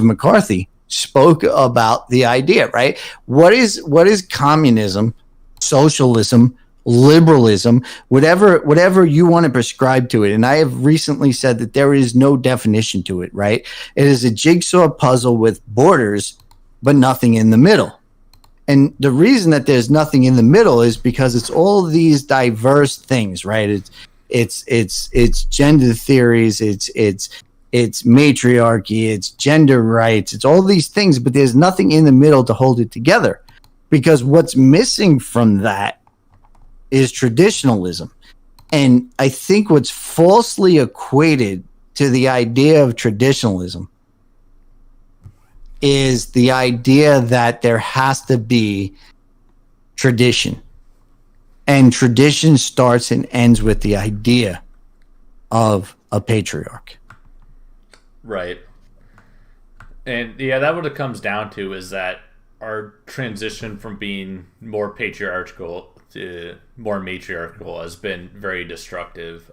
McCarthy, spoke about the idea, right? What is communism, socialism, liberalism, whatever you want to prescribe to it? And I have recently said that there is no definition to it, right? It is a jigsaw puzzle with borders, but nothing in the middle. And the reason that there's nothing in the middle is because it's all these diverse things, right? It's gender theories, it's matriarchy, it's gender rights, it's all these things, but there's nothing in the middle to hold it together. Because what's missing from that is traditionalism. And I think what's falsely equated to the idea of traditionalism is the idea that there has to be tradition. And tradition starts and ends with the idea of a patriarch. Right. And yeah, that what it comes down to is that our transition from being more patriarchal to more matriarchal has been very destructive.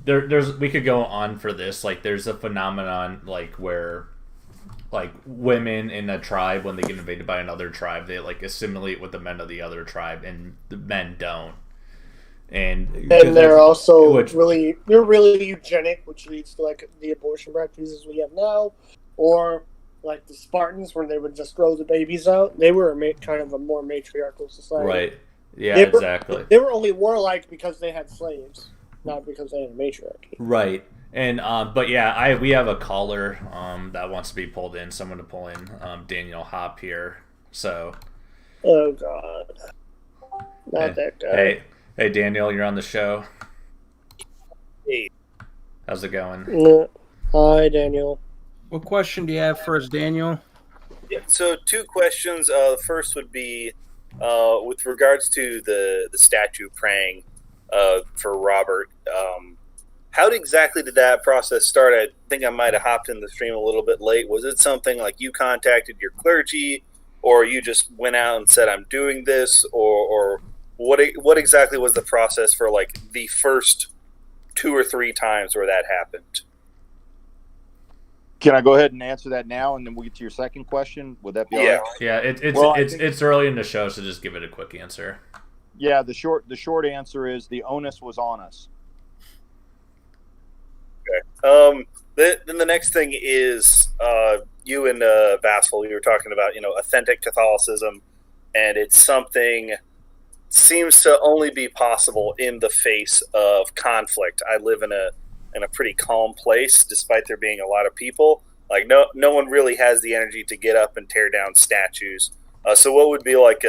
There's we could go on for this. Like, there's a phenomenon like where like women in a tribe, when they get invaded by another tribe, they like assimilate with the men of the other tribe, and the men don't. And they're also really eugenic, which leads to like the abortion practices we have now, or like the Spartans, where they would just throw the babies out. They were kind of a more matriarchal society. Right. Yeah, exactly. They were only warlike because they had slaves, not because they had a matriarchy. Right. And but yeah, we have a caller that wants to be pulled in. Someone to pull in Daniel Hopp here. So. Oh God. Not that guy. Hey Daniel, you're on the show. Hey. How's it going? Hi Daniel. What question do you have for us, Daniel? Yeah, so 2 questions. The first would be with regards to the statue praying for Robert. How exactly did that process start? I think I might have hopped in the stream a little bit late. Was it something like you contacted your clergy, or you just went out and said, I'm doing this, or what exactly was the process for like the first 2 or 3 times where that happened? Can I go ahead and answer that now, and then we'll get to your second question? Would that be all right? Yeah, it's early in the show, so just give it a quick answer. Yeah, the short answer is the onus was on us. Okay. Then the next thing is you and Vassal, you were talking about, authentic Catholicism, and it's something seems to only be possible in the face of conflict. I live in a pretty calm place, despite there being a lot of people. Like no one really has the energy to get up and tear down statues. So what would be like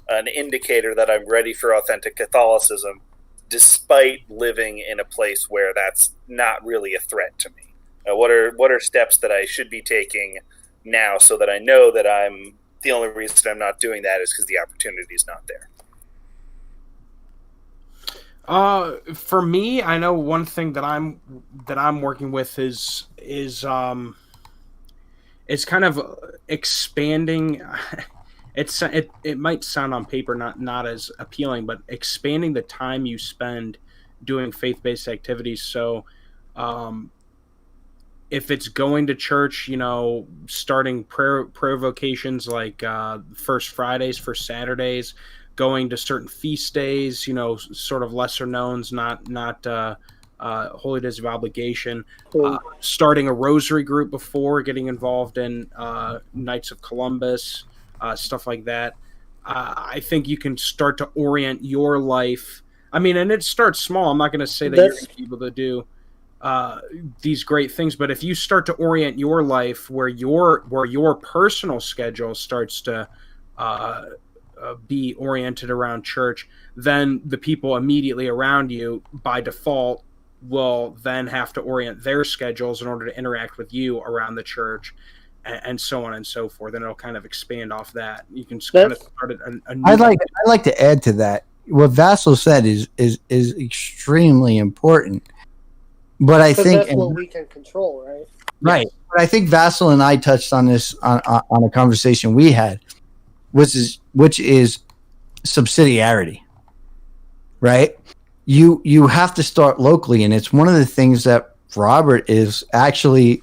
an indicator that I'm ready for authentic Catholicism, despite living in a place where that's not really a threat to me? What are steps that I should be taking now so that I know that the only reason I'm not doing that is because the opportunity is not there? For me, I know one thing that I'm working with is it's kind of expanding. It might sound on paper not as appealing, but expanding the time you spend doing faith-based activities. So, if it's going to church, starting prayer vocations like First Fridays, First Saturdays, going to certain feast days, sort of lesser knowns, not holy days of obligation, starting a rosary group before getting involved in Knights of Columbus, stuff like that. I think you can start to orient your life. I mean, and it starts small. I'm not going to say that you're going to be able to do these great things, but if you start to orient your life where your personal schedule starts to be oriented around church, then the people immediately around you by default will then have to orient their schedules in order to interact with you around the church. and so on and so forth, and it'll kind of expand off that. You can kind of start a new. I'd like to add to that. What Vassal said is extremely important, but I think that's what we can control, right? Right. But I think Vassal and I touched on this on a conversation we had, which is subsidiarity. Right? You have to start locally, and it's one of the things that Robert is actually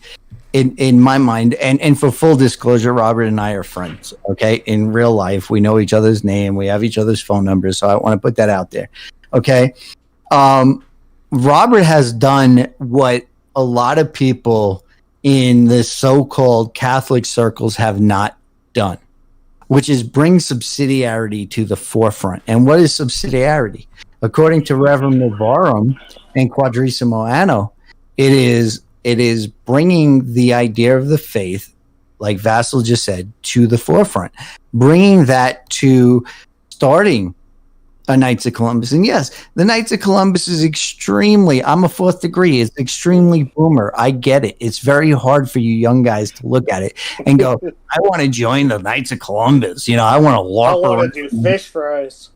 in my mind, and for full disclosure, Robert and I are friends. Okay, in real life, we know each other's name, we have each other's phone numbers, so I want to put that out there. Okay, Robert has done what a lot of people in the so-called Catholic circles have not done, which is bring subsidiarity to the forefront. And what is subsidiarity? According to Reverend Navarrum and Quadrissimo Anno, it is bringing the idea of the faith, like Vassal just said, to the forefront, bringing that to starting a Knights of Columbus. And yes, the Knights of Columbus is extremely, I'm a fourth degree, it's extremely boomer. I get it. It's very hard for you young guys to look at it and go, I want to join the Knights of Columbus. You know, I want to I want to do fish fries.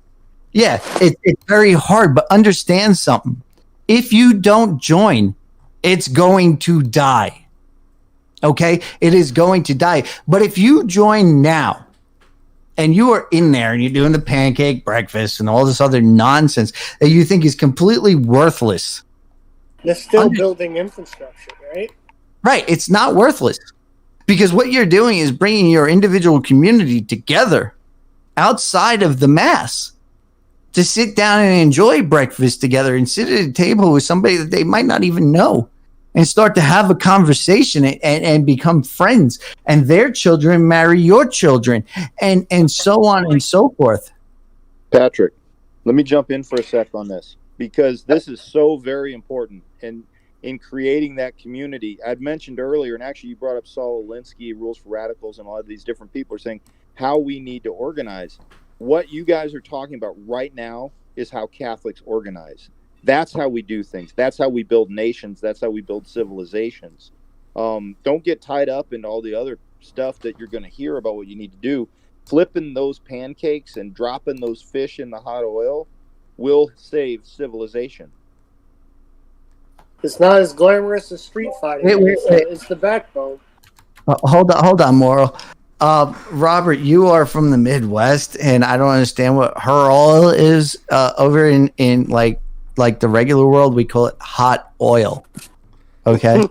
Yeah, it's very hard, but understand something. If you don't join, it's going to die. Okay? It is going to die. But if you join now, and you are in there and you're doing the pancake breakfast and all this other nonsense that you think is completely worthless. They're still building infrastructure, right? Right. It's not worthless. Because what you're doing is bringing your individual community together outside of the mass to sit down and enjoy breakfast together and sit at a table with somebody that they might not even know and start to have a conversation and become friends, and their children marry your children, and so on and so forth. Patrick, let me jump in for a sec on this, because this is so very important. And in creating that community, I'd mentioned earlier, and actually you brought up Saul Alinsky, Rules for Radicals, and a lot of these different people are saying how we need to organize. What you guys are talking about right now is how Catholics organize. That's how we do things. That's how we build nations. That's how we build civilizations. Don't get tied up in all the other stuff that you're going to hear about what you need to do. Flipping those pancakes and dropping those fish in the hot oil will save civilization. It's not as glamorous as street fighting. It's the backbone. Hold on, Moral. Robert, you are from the Midwest, and I don't understand what her oil is over in like the regular world. We call it hot oil. Okay.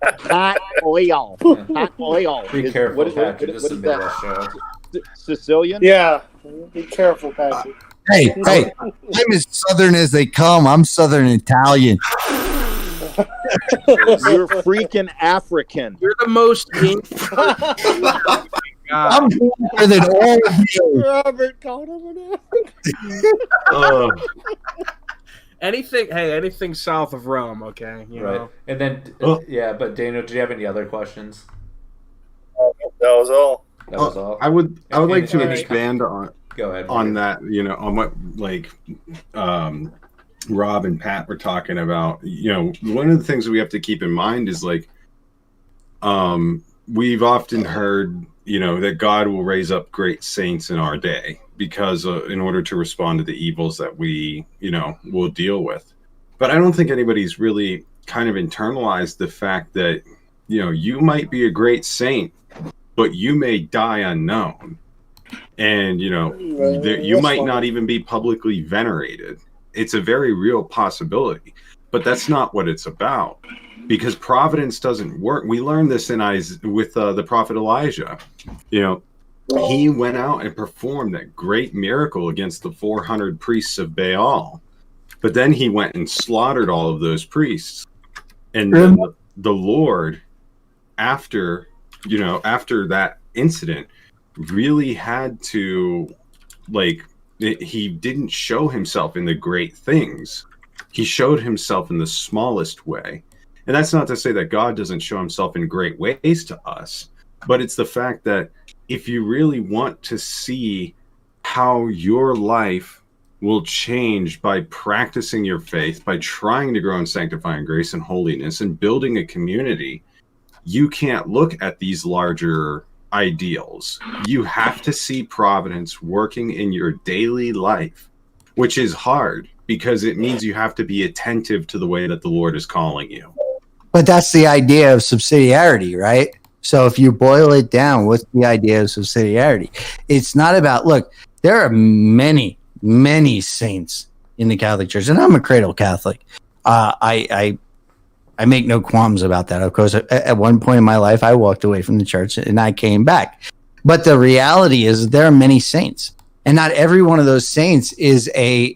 Hot oil. Hot oil. Be careful, Patrick. This is a Midwest show. Sicilian? Yeah. Be careful, Patrick. Hey, I'm as Southern as they come. I'm Southern Italian. You're freaking African. You're the most. I'm better than all of you. Robert called him an anything south of Rome, okay? You know? And then, but Daniel, do you have any other questions? That was all. That was all. I would like to expand on. Go ahead. On that, on what Rob and Pat were talking about. One of the things that we have to keep in mind is we've often heard that God will raise up great saints in our day because in order to respond to the evils that we will deal with. But I don't think anybody's really kind of internalized the fact that you might be a great saint, but you may die unknown. And you might not even be publicly venerated. It's a very real possibility, but that's not what it's about, because providence doesn't work. We learned this with the prophet Elijah. He went out and performed that great miracle against the 400 priests of Baal, but then he went and slaughtered all of those priests. And then the Lord, after that incident, really had to he didn't show himself in the great things. He showed himself in the smallest way. And that's not to say that God doesn't show himself in great ways to us, but it's the fact that if you really want to see how your life will change by practicing your faith, by trying to grow in sanctifying grace and holiness and building a community, you can't look at these larger ideals. You have to see providence working in your daily life, which is hard because it means you have to be attentive to the way that the Lord is calling you. But that's the idea of subsidiarity, right? So if you boil it down, what's the idea of subsidiarity? It's not about, look, there are many, many saints in the Catholic Church, and I'm a cradle Catholic. I make no qualms about that. Of course, at one point in my life, I walked away from the church and I came back. But the reality is there are many saints, and not every one of those saints is a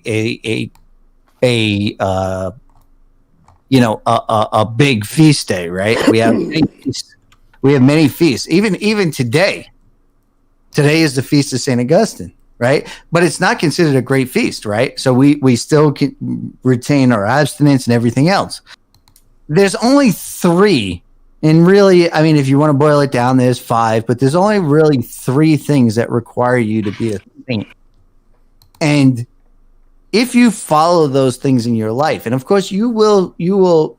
big feast day, right? We have many feasts. Even today. Today is the feast of St. Augustine, right? But it's not considered a great feast, right? So we still can retain our abstinence and everything else. There's only 3, and really, I mean, if you want to boil it down, there's 5, but there's only really 3 things that require you to be a saint. And if you follow those things in your life, and of course you will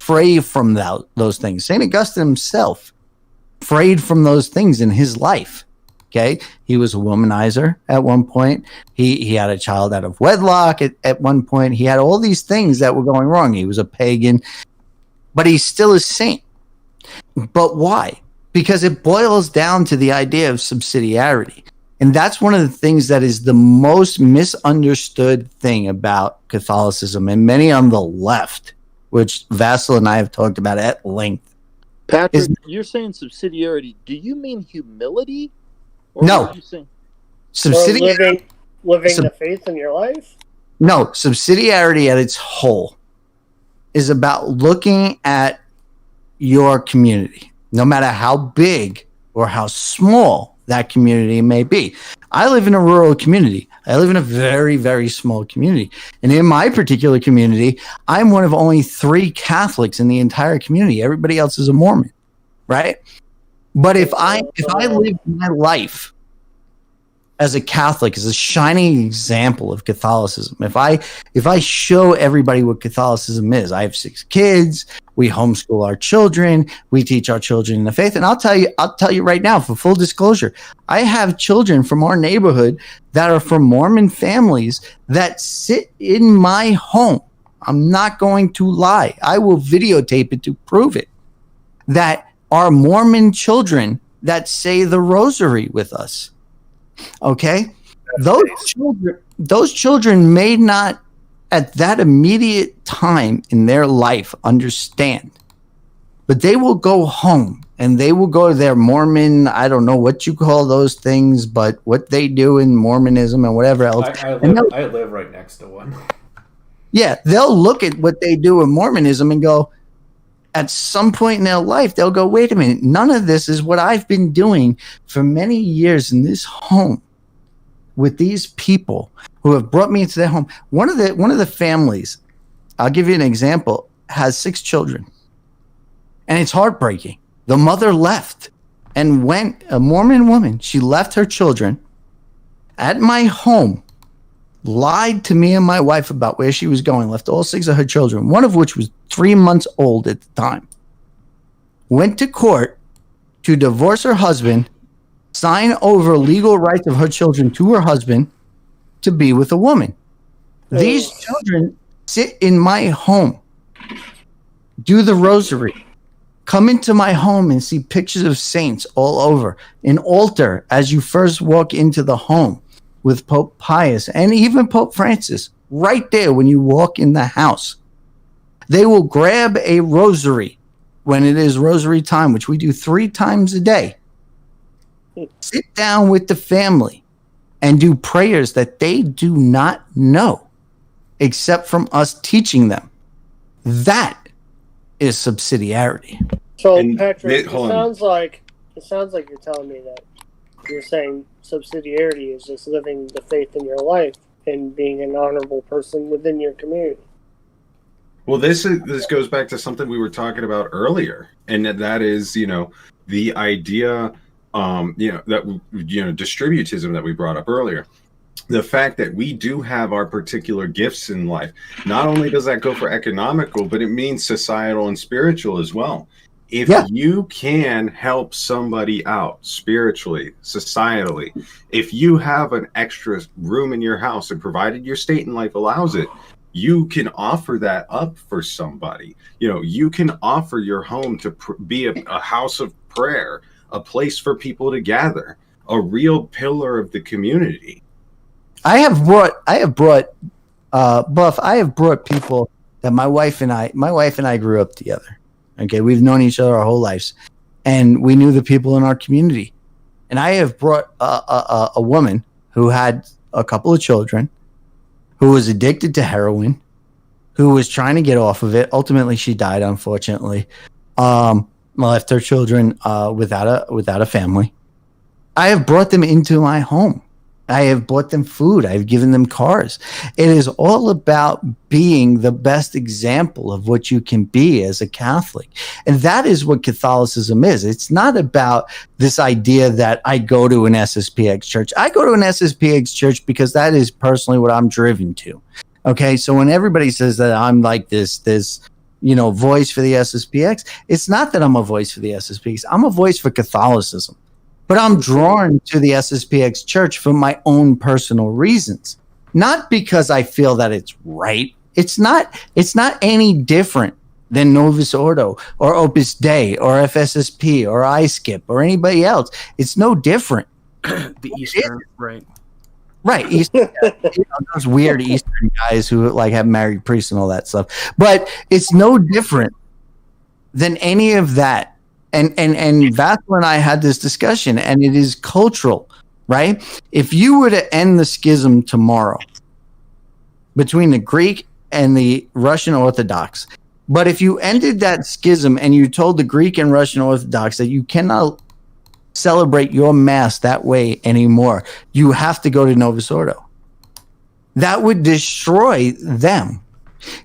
fray from those things. St. Augustine himself frayed from those things in his life. Okay, he was a womanizer at one point. He had a child out of wedlock at one point. He had all these things that were going wrong. He was a pagan, but he's still a saint. But why? Because it boils down to the idea of subsidiarity. And that's one of the things that is the most misunderstood thing about Catholicism, and many on the left, which Vassal and I have talked about at length. Patrick, you're saying subsidiarity. Do you mean humility? Or no. Are you saying living the faith in your life? No, subsidiarity at its whole is about looking at your community, no matter how big or how small that community may be. I live in a rural community. I live in a very, very small community. And in my particular community, I'm one of only 3 Catholics in the entire community. Everybody else is a Mormon, right? But if I live my life as a Catholic, as a shining example of Catholicism, if I show everybody what Catholicism is, I have 6 kids, we homeschool our children, we teach our children in the faith, and I'll tell you right now, for full disclosure, I have children from our neighborhood that are from Mormon families that sit in my home. I'm not going to lie. I will videotape it to prove it. That are Mormon children that say the rosary with us. Okay? Those children may not at that immediate time in their life understand, but they will go home and they will go to their Mormon, I don't know what you call those things, but what they do in Mormonism and whatever else. I live right next to one. Yeah, they'll look at what they do in Mormonism and go, at some point in their life, they'll go, wait a minute, none of this is what I've been doing for many years in this home with these people who have brought me into their home. One of the families, I'll give you an example, has 6 children. And it's heartbreaking. The mother left and went, a Mormon woman, she left her children at my home, lied to me and my wife about where she was going, left all 6 of her children, one of which was 3 months old at the time, went to court to divorce her husband, sign over legal rights of her children to her husband to be with a woman. These children sit in my home, do the rosary, come into my home and see pictures of saints all over, an altar as you first walk into the home with Pope Pius and even Pope Francis right there when you walk in the house. They will grab a rosary when it is rosary time, which we do 3 times a day. Sit down with the family and do prayers that they do not know except from us teaching them. That is subsidiarity. So, Patrick, it sounds like you're telling me that you're saying subsidiarity is just living the faith in your life and being an honorable person within your community. Well, this goes back to something we were talking about earlier, and that is, the idea, distributism that we brought up earlier. The fact that we do have our particular gifts in life. Not only does that go for economical, but it means societal and spiritual as well. If Yeah. you can help somebody out spiritually, societally, if you have an extra room in your house, and provided your state and life allows it, you can offer that up for somebody. You can offer your home to be a house of prayer, a place for people to gather, a real pillar of the community. I have brought Buff, I have brought people that my wife and I grew up together. Okay, we've known each other our whole lives, and we knew the people in our community. And I have brought a woman who had a couple of children, who was addicted to heroin, who was trying to get off of it. Ultimately, she died, unfortunately. Left her children without a family. I have brought them into my home. I have bought them food. I've given them cars. It is all about being the best example of what you can be as a Catholic. And that is what Catholicism is. It's not about this idea that I go to an SSPX church. I go to an SSPX church because that is personally what I'm driven to. Okay, so when everybody says that I'm like this voice for the SSPX, it's not that I'm a voice for the SSPX. I'm a voice for Catholicism. But I'm drawn to the SSPX church for my own personal reasons, not because I feel that it's right. It's not any different than Novus Ordo or Opus Dei or FSSP or iSkip or anybody else. It's no different. The Eastern, right? Right, Eastern, those weird Eastern guys who like have married priests and all that stuff. But it's no different than any of that. And Vassal and I had this discussion, and it is cultural, right? If you were to end the schism tomorrow between the Greek and the Russian Orthodox, but if you ended that schism and you told the Greek and Russian Orthodox that you cannot celebrate your Mass that way anymore, you have to go to Novus Ordo, that would destroy them.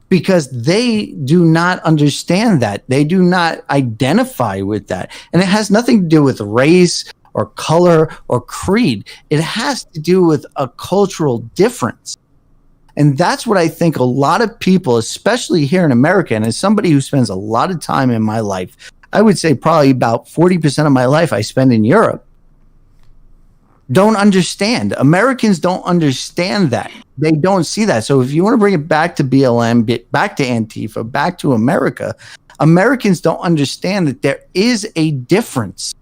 Because they do not understand that. They do not identify with that. And it has nothing to do with race or color or creed. It has to do with a cultural difference. And that's what I think a lot of people, especially here in America, and as somebody who spends a lot of time in my life, I would say probably about 40% of my life I spend in Europe, don't understand. Americans don't understand that. They don't see that. So if you want to bring it back to BLM, back to Antifa, back to America, Americans don't understand that there is a difference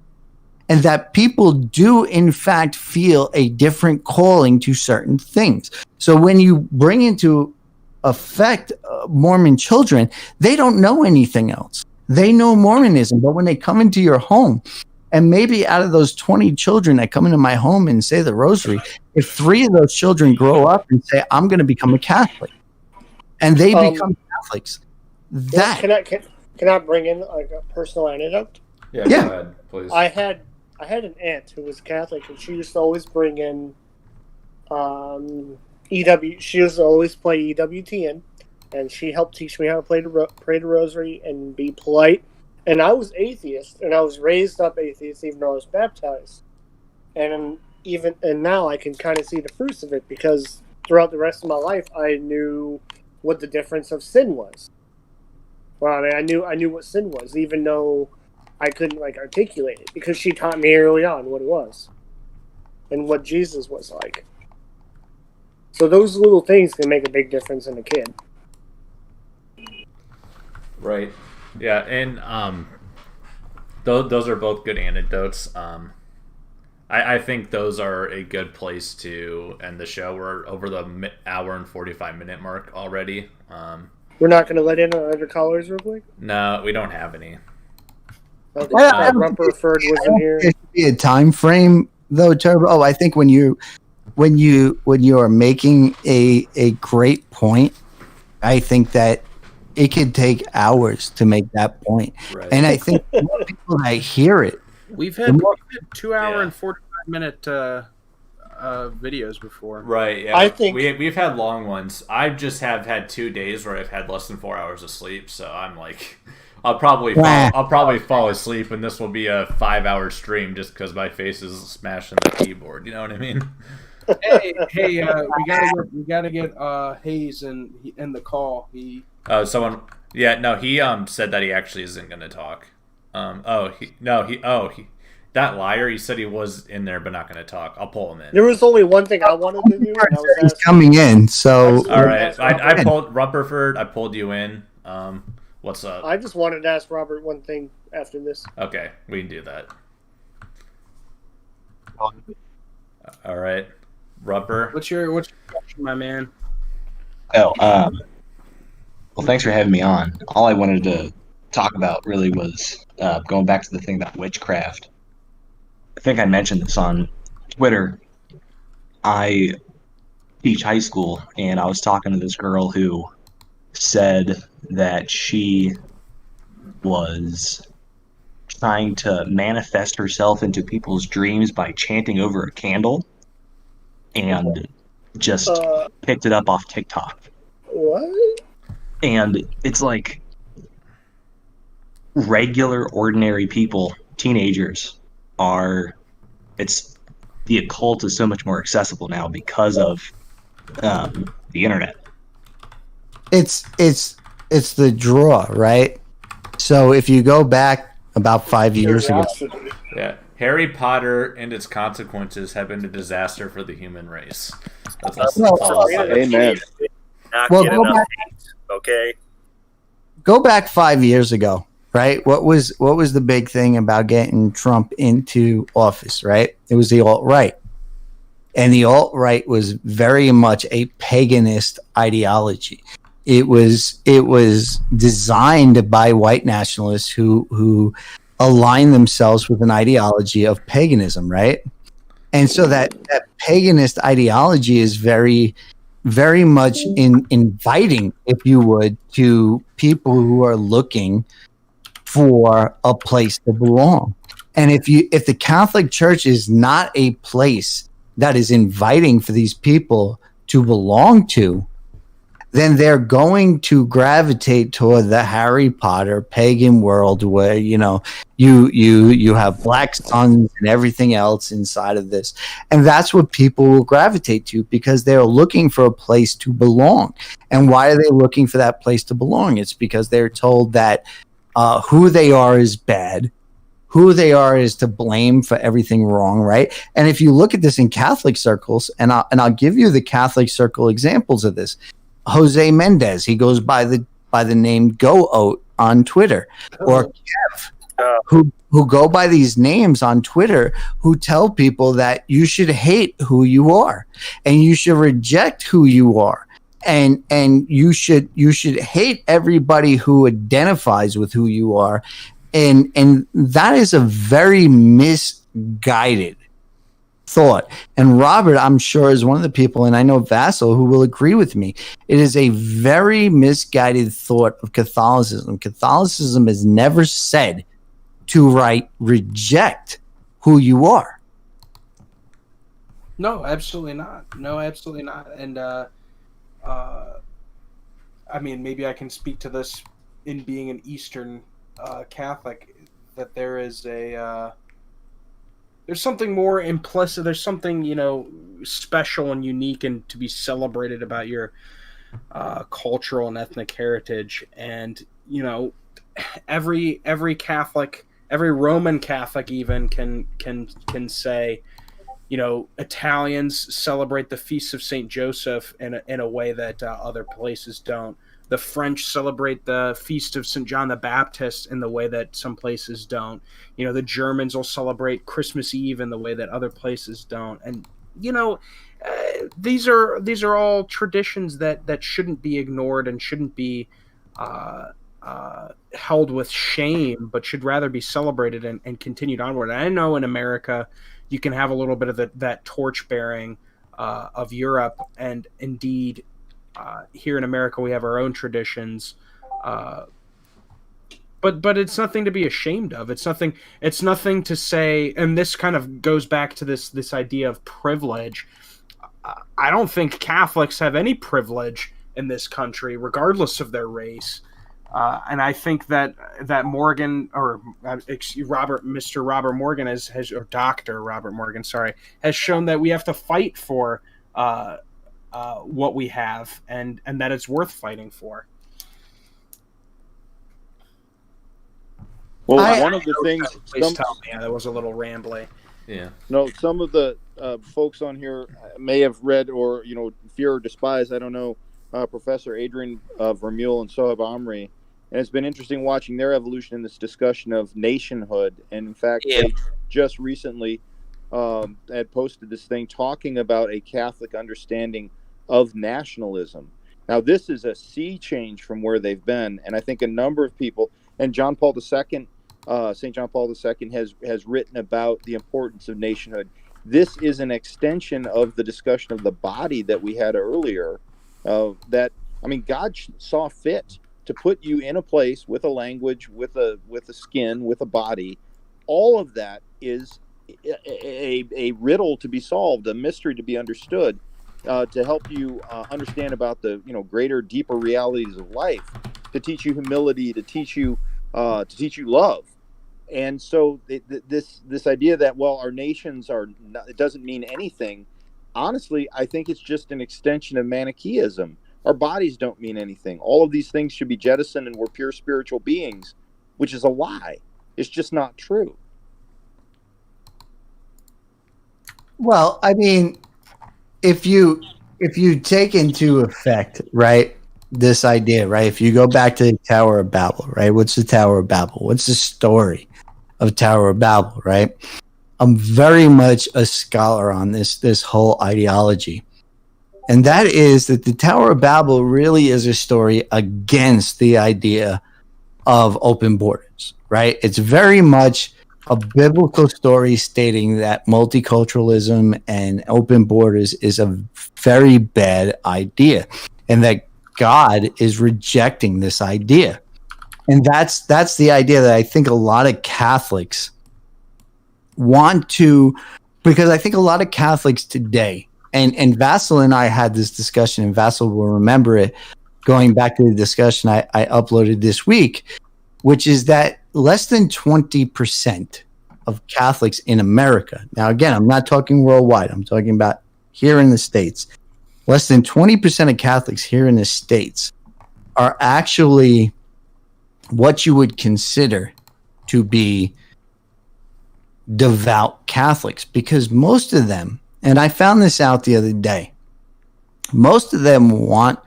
and that people do, in fact, feel a different calling to certain things. So when you bring into effect Mormon children, they don't know anything else. They know Mormonism, but when they come into your home, and maybe out of those 20 children that come into my home and say the rosary, if 3 of those children grow up and say, I'm going to become a Catholic, and they become Catholics, that... Can I bring in like a personal anecdote? Yeah. Go ahead, please. I had an aunt who was Catholic, and she used to always bring in EW. She used to always play EWTN, and she helped teach me how to pray the rosary and be polite. And I was atheist, and I was raised up atheist, even though I was baptized. And now I can kind of see the fruits of it, because throughout the rest of my life, I knew what the difference of sin was. Well, I mean, I knew what sin was, even though I couldn't articulate it, because she taught me early on what it was and what Jesus was like. So those little things can make a big difference in a kid. Right. Yeah, and those are both good anecdotes. I think those are a good place to end the show. We're over the hour and 45-minute mark already. We're not going to let in our other callers real quick? No, we don't have any. Okay. Rumper Ferd wasn't here. There should be a time frame, though, Turbo. Oh, I think when you are making a great point, I think that it could take hours to make that point. Right. And I think people that hear it. We've had 2 hour and 45-minute videos before. Right. Yeah. I think we've had long ones. I just have had 2 days where I've had less than 4 hours of sleep. So I'm like, I'll probably fall asleep, and this will be a 5-hour stream just because my face is smashing the keyboard. You know what I mean? Hey, we gotta get Hayes in the call. Someone. Yeah, no, he said that he actually isn't going to talk. That liar. He said he was in there, but not going to talk. I'll pull him in. There was only one thing I wanted to do, and I was He's asking. coming in, so All right, I pulled Rutherford. I pulled you in. What's up? I just wanted to ask Robert one thing after this. Okay, we can do that. All right, Rupper. What's your question, my man? Oh, well, thanks for having me on. All I wanted to talk about really was going back to the thing about witchcraft. I think I mentioned this on Twitter. I teach high school, and I was talking to this girl who said that she was trying to manifest herself into people's dreams by chanting over a candle, and just picked it up off TikTok. What? And it's like regular, ordinary people, teenagers, the occult is so much more accessible now because of the internet. it's the draw, right? So if you go back about 5 years ago, Yeah, Harry Potter and its consequences have been a disaster for the human race. That's all I'll say. Amen. Not Well, get go enough back- hate, okay? go back 5 years ago, right? What was the big thing about getting Trump into office, right? It was the alt-right. And the alt-right was very much a paganist ideology. It was designed by white nationalists who align themselves with an ideology of paganism, right? And so that paganist ideology is very, very much inviting, if you would, to people who are looking for a place to belong. And if the Catholic Church is not a place that is inviting for these people to belong to, then they're going to gravitate toward the Harry Potter pagan world where, you have black suns and everything else inside of this. And that's what people will gravitate to because they're looking for a place to belong. And why are they looking for that place to belong? It's because they're told that who they are is bad. Who they are is to blame for everything wrong, right? And if you look at this in Catholic circles, and I'll give you the Catholic circle examples of this. Jose Mendez, he goes by the name Go Oat on Twitter, or Kev, who go by these names on Twitter, who tell people that you should hate who you are, and you should reject who you are, and you should hate everybody who identifies with who you are, and that is a very misguided thought. And Robert, I'm sure, is one of the people, and I know Vassal, who will agree with me. It is a very misguided thought of Catholicism. Catholicism has never said to reject who you are. No, absolutely not. And I mean, maybe I can speak to this in being an Eastern Catholic, that there is there's something more implicit. There's something, special and unique and to be celebrated about your cultural and ethnic heritage. And, every Catholic, every Roman Catholic even can say, Italians celebrate the Feast of St. Joseph in a way that other places don't. The French celebrate the Feast of St. John the Baptist in the way that some places don't. The Germans will celebrate Christmas Eve in the way that other places don't. And, these are all traditions that shouldn't be ignored and shouldn't be held with shame, but should rather be celebrated and continued onward. And I know in America you can have a little bit of that torch bearing of Europe, and indeed here in America we have our own traditions, but it's nothing to be ashamed of. It's nothing to say. And this kind of goes back to this idea of privilege. I don't think Catholics have any privilege in this country, regardless of their race. And I think that Morgan, or Mr. Robert Morgan or Dr. Robert Morgan, has shown that we have to fight for what we have, and that it's worth fighting for. Well, one of the things, Please tell me that was a little rambly. Yeah. no, some of the folks on here may have read or fear or despise. I don't know. Professor Adrian Vermeule and Sohab Amri, and it's been interesting watching their evolution in this discussion of nationhood. And in fact, they just recently had posted this thing talking about a Catholic understanding of nationalism. Now, this is a sea change from where they've been, and I think a number of people, and John Paul II, St. John Paul II has written about the importance of nationhood. This is an extension of the discussion of the body that we had earlier. God saw fit to put you in a place with a language, with a skin, with a body. All of that is a riddle to be solved, a mystery to be understood, to help you understand about the greater, deeper realities of life, to teach you humility, to teach you love. And so this idea that our nations are not, it doesn't mean anything. Honestly, I think it's just an extension of Manichaeism. Our bodies don't mean anything. All of these things should be jettisoned and we're pure spiritual beings, which is a lie. It's just not true. Well, I mean, if you take into effect, right, this idea, right, if you go back to the Tower of Babel, right, what's the Tower of Babel? What's the story of Tower of Babel, right? I'm very much a scholar on this whole ideology. And that is that the Tower of Babel really is a story against the idea of open borders, right? It's very much a biblical story stating that multiculturalism and open borders is a very bad idea and that God is rejecting this idea. And that's the idea that I think a lot of Catholics want to, because I think a lot of Catholics today, and Vassal and I had this discussion, and Vassal will remember it, going back to the discussion I uploaded this week, which is that less than 20% of Catholics in America, now again, I'm not talking worldwide, I'm talking about here in the States, less than 20% of Catholics here in the States are actually what you would consider to be devout Catholics, because most of them, and I found this out the other day, most of them want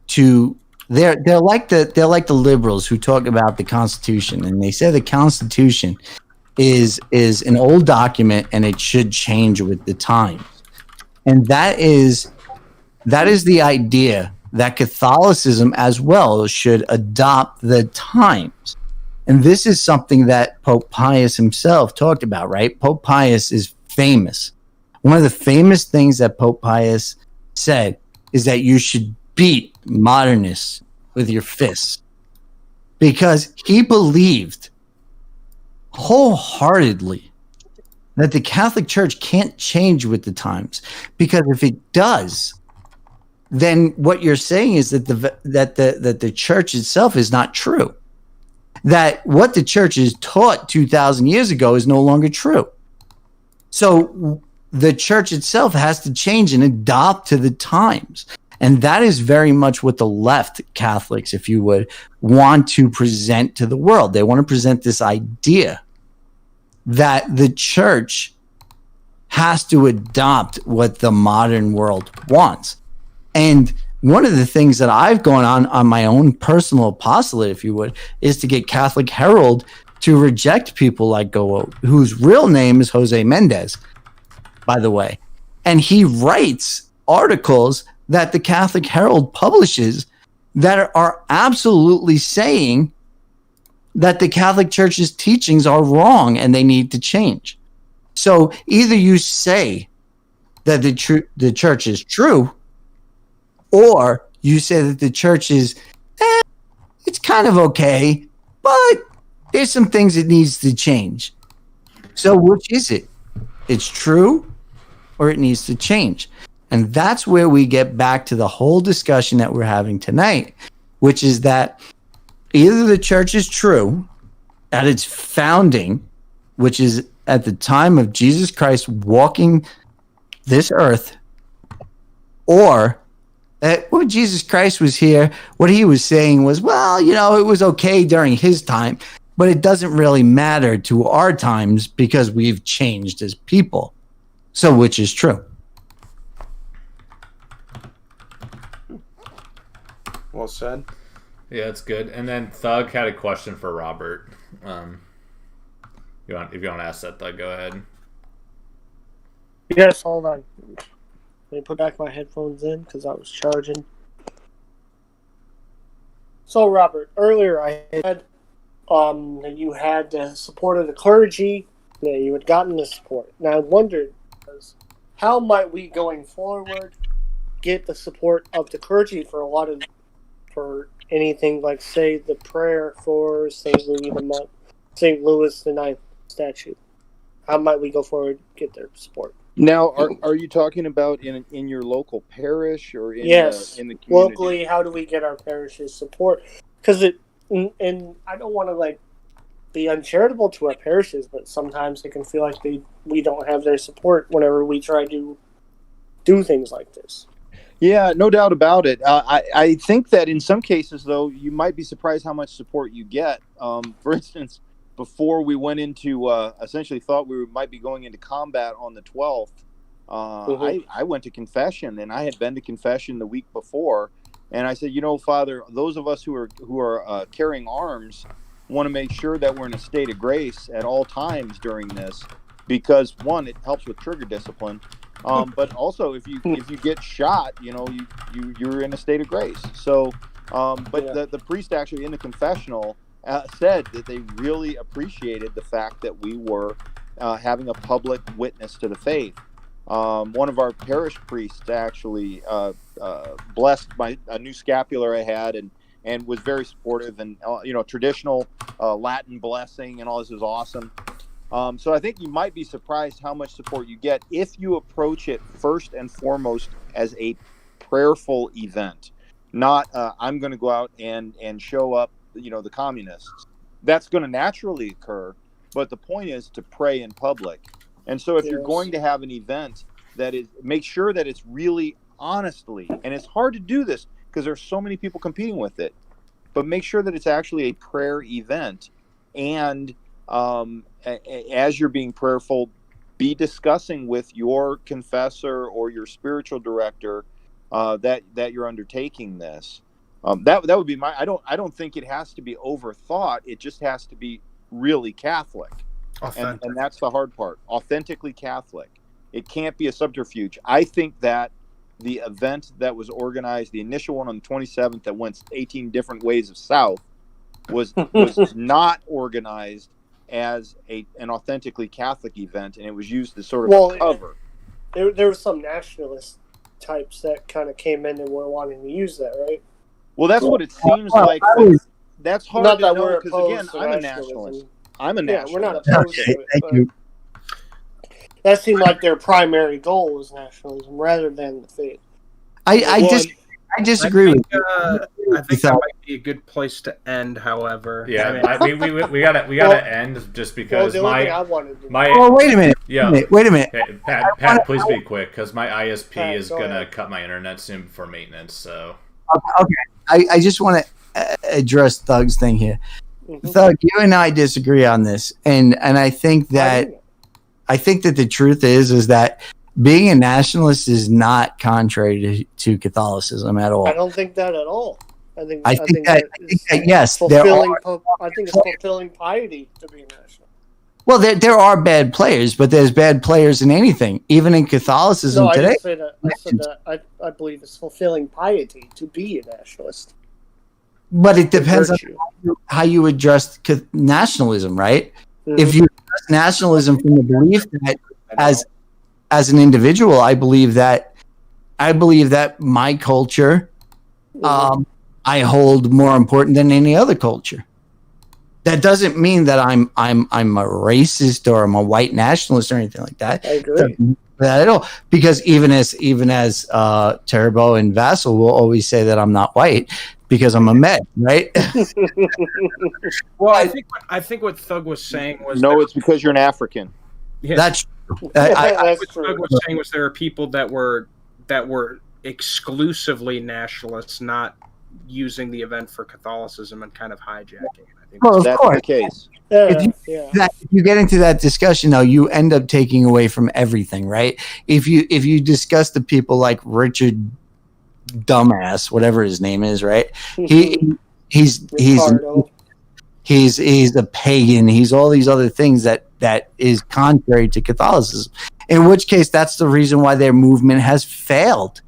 to, they're like the liberals who talk about the Constitution, and they say the Constitution is an old document and it should change with the times. And that is the idea that Catholicism as well should adopt the times. And this is something that Pope Pius himself talked about, right? Pope Pius is famous. One of the famous things that Pope Pius said is that you should beat modernists with your fists, because he believed wholeheartedly that the Catholic Church can't change with the times, because if it does, then what you're saying is that the church itself is not true. That what the church is taught 2,000 years ago is no longer true. So the church itself has to change and adopt to the times. And that is very much what the left Catholics, if you would, want to present to the world. They want to present this idea that the church has to adopt what the modern world wants. And one of the things that I've gone on my own personal apostolate, if you would, is to get Catholic Herald to reject people like Go, whose real name is Jose Mendez, by the way. And he writes articles that the Catholic Herald publishes that are absolutely saying that the Catholic Church's teachings are wrong and they need to change. So either you say that the church is true, or you say that the church is, it's kind of okay, but there's some things it needs to change. So which is it? It's true or it needs to change? And that's where we get back to the whole discussion that we're having tonight, which is that either the church is true at its founding, which is at the time of Jesus Christ walking this earth, or when Jesus Christ was here, what he was saying was, well, it was okay during his time, but it doesn't really matter to our times because we've changed as people. So which is true? Well said. Yeah, it's good. And then Thug had a question for Robert. If you want to ask that, Thug, go ahead. Yes, hold on. Let me put back my headphones in because I was charging. So, Robert, earlier I had that you had the support of the clergy, that you had gotten the support. Now, I wondered, how might we, going forward, get the support of the clergy for anything like, say, the prayer for St. Louis the Ninth statue? How might we go forward get their support? Now, are you talking about in your local parish or in in the community? Locally, how do we get our parish's support? Because and I don't want to be uncharitable to our parishes, but sometimes it can feel like we don't have their support whenever we try to do things like this. Yeah, no doubt about it. I think that in some cases, though, you might be surprised how much support you get. For instance, before we went into, essentially thought we might be going into combat on the 12th, I went to confession, and I had been to confession the week before, and I said, Father, those of us who are carrying arms want to make sure that we're in a state of grace at all times during this, because one, it helps with trigger discipline, but also if you get shot, you're in a state of grace. So, the priest actually in the confessional said that they really appreciated the fact that we were having a public witness to the faith. One of our parish priests actually blessed a new scapular I had and was very supportive, and traditional Latin blessing and all this is awesome. So I think you might be surprised how much support you get if you approach it first and foremost as a prayerful event, not I'm going to go out and show up, the communists. That's going to naturally occur, but the point is to pray in public. And so if you're going to have an event make sure that it's really honestly, and it's hard to do this because there's so many people competing with it, but make sure that it's actually a prayer event. And as you're being prayerful, be discussing with your confessor or your spiritual director that you're undertaking this. That would be I don't think it has to be overthought. It just has to be really Catholic. And that's the hard part. Authentically Catholic. It can't be a subterfuge. I think that the event that was organized, the initial one on the 27th that went 18 different ways of south, was not organized as an authentically Catholic event, and it was used as sort of a cover. There were some nationalist types that kind of came in and were wanting to use that, right? Well, that's what it seems like. That's hard to know because, again, I'm a nationalist. I'm a nationalist. We're not opposed to it. Thank you. That seemed like their primary goal was nationalism rather than the faith. I disagree with you. I think that might be a good place to end. However, yeah, we gotta end just because wait a minute. Yeah, wait a minute. Hey, Pat, please be quick because my ISP is gonna cut my internet soon for maintenance. So okay, I just want to address Thug's thing here. Mm-hmm. Thug, you and I disagree on this, and I think that the truth is that being a nationalist is not contrary to Catholicism at all. I don't think that at all. I think that yes, I think it's fulfilling piety to be a nationalist. Well, there are bad players, but there's bad players in anything, even in Catholicism today. I didn't say that. I said that I believe it's fulfilling piety to be a nationalist. But it depends on how you address nationalism, right? Mm-hmm. If you address nationalism from the belief that as an individual, I believe that my culture I hold more important than any other culture. That doesn't mean that I'm a racist or I'm a white nationalist or anything like that. I agree. That at all, because even as Turbo and Vassal will always say that I'm not white because I'm a Med, right? Well, I think what Thug was saying was it's because you're an African. Yeah. That's what Thug was saying was there are people that were exclusively nationalists, not using the event for Catholicism and kind of hijacking it. Well, of that's course. the case. If you get into that discussion, though, you end up taking away from everything, right? If you discuss the people like Richard Dumbass, whatever his name is, right? He's a pagan. He's all these other things that is contrary to Catholicism. In which case, that's the reason why their movement has failed.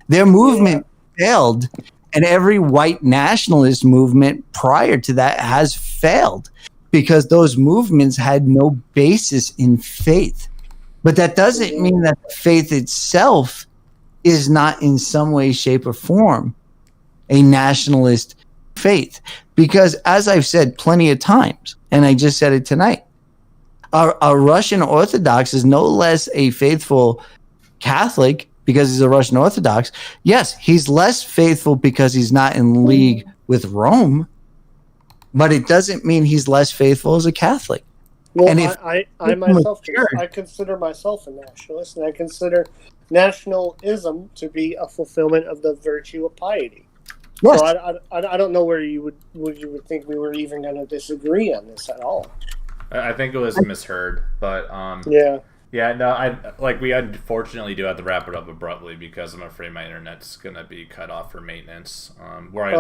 Their movement failed, and every white nationalist movement prior to that has failed because those movements had no basis in faith. But that doesn't mean that faith itself is not in some way, shape, or form a nationalist faith. Because as I've said plenty of times, and I just said it tonight, a Russian Orthodox is no less a faithful Catholic because he's a Russian Orthodox. Yes, he's less faithful because he's not in league with Rome, but it doesn't mean he's less faithful as a Catholic. Well, and I myself, I consider myself a nationalist, and I consider nationalism to be a fulfillment of the virtue of piety. Yes. So I don't know where you would think we were even going to disagree on this at all. I think it was misheard, but we unfortunately do have to wrap it up abruptly because I'm afraid my internet's going to be cut off for maintenance. Where I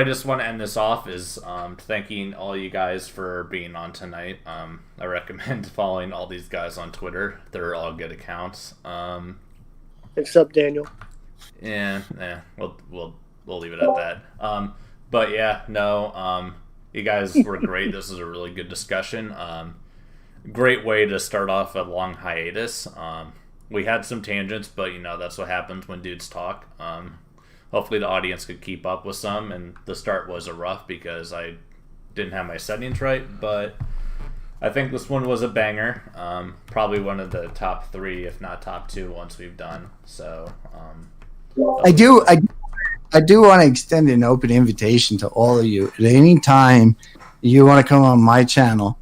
just want to end this off is thanking all you guys for being on tonight. I recommend following all these guys on Twitter. They're all good accounts. Except Daniel. Yeah, we'll leave it at that. But yeah, no, you guys were great. This is a really good discussion. Great way to start off a long hiatus. We had some tangents, but that's what happens when dudes talk. Hopefully the audience could keep up with some, and the start was a rough because I didn't have my settings right, but I think this one was a banger. Probably one of the top 3, if not top 2 ones we've done. So I do want to extend an open invitation to all of you. At any time you want to come on my channel,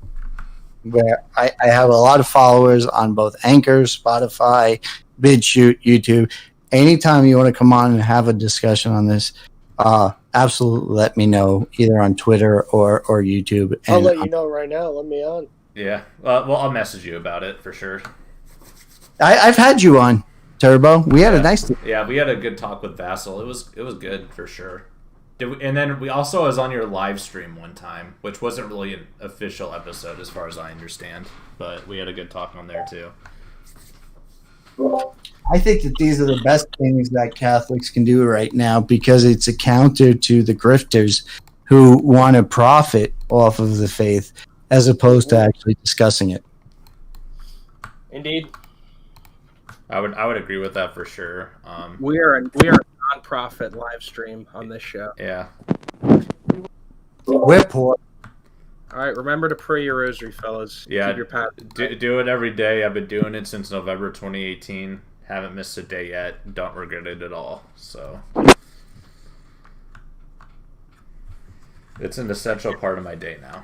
where I have a lot of followers on both Anchor, Spotify, BitChute, YouTube. Anytime you want to come on and have a discussion on this, absolutely let me know, either on Twitter or YouTube. I'll let you know right now. Let me on. Yeah. Well, I'll message you about it for sure. I've had you on, Turbo. We had a nice. Yeah, we had a good talk with Vassal. It was good for sure. And then we also was on your live stream one time, which wasn't really an official episode as far as I understand, but we had a good talk on there too. I think that these are the best things that Catholics can do right now because it's a counter to the grifters who want to profit off of the faith as opposed to actually discussing it. Indeed. I would agree with that for sure. We are a non-profit live stream on this show. Yeah. We're poor. All right, remember to pray your rosary, fellas. Yeah, keep your do it every day. I've been doing it since November 2018. Haven't missed a day yet. Don't regret it at all. So it's an essential part of my day now.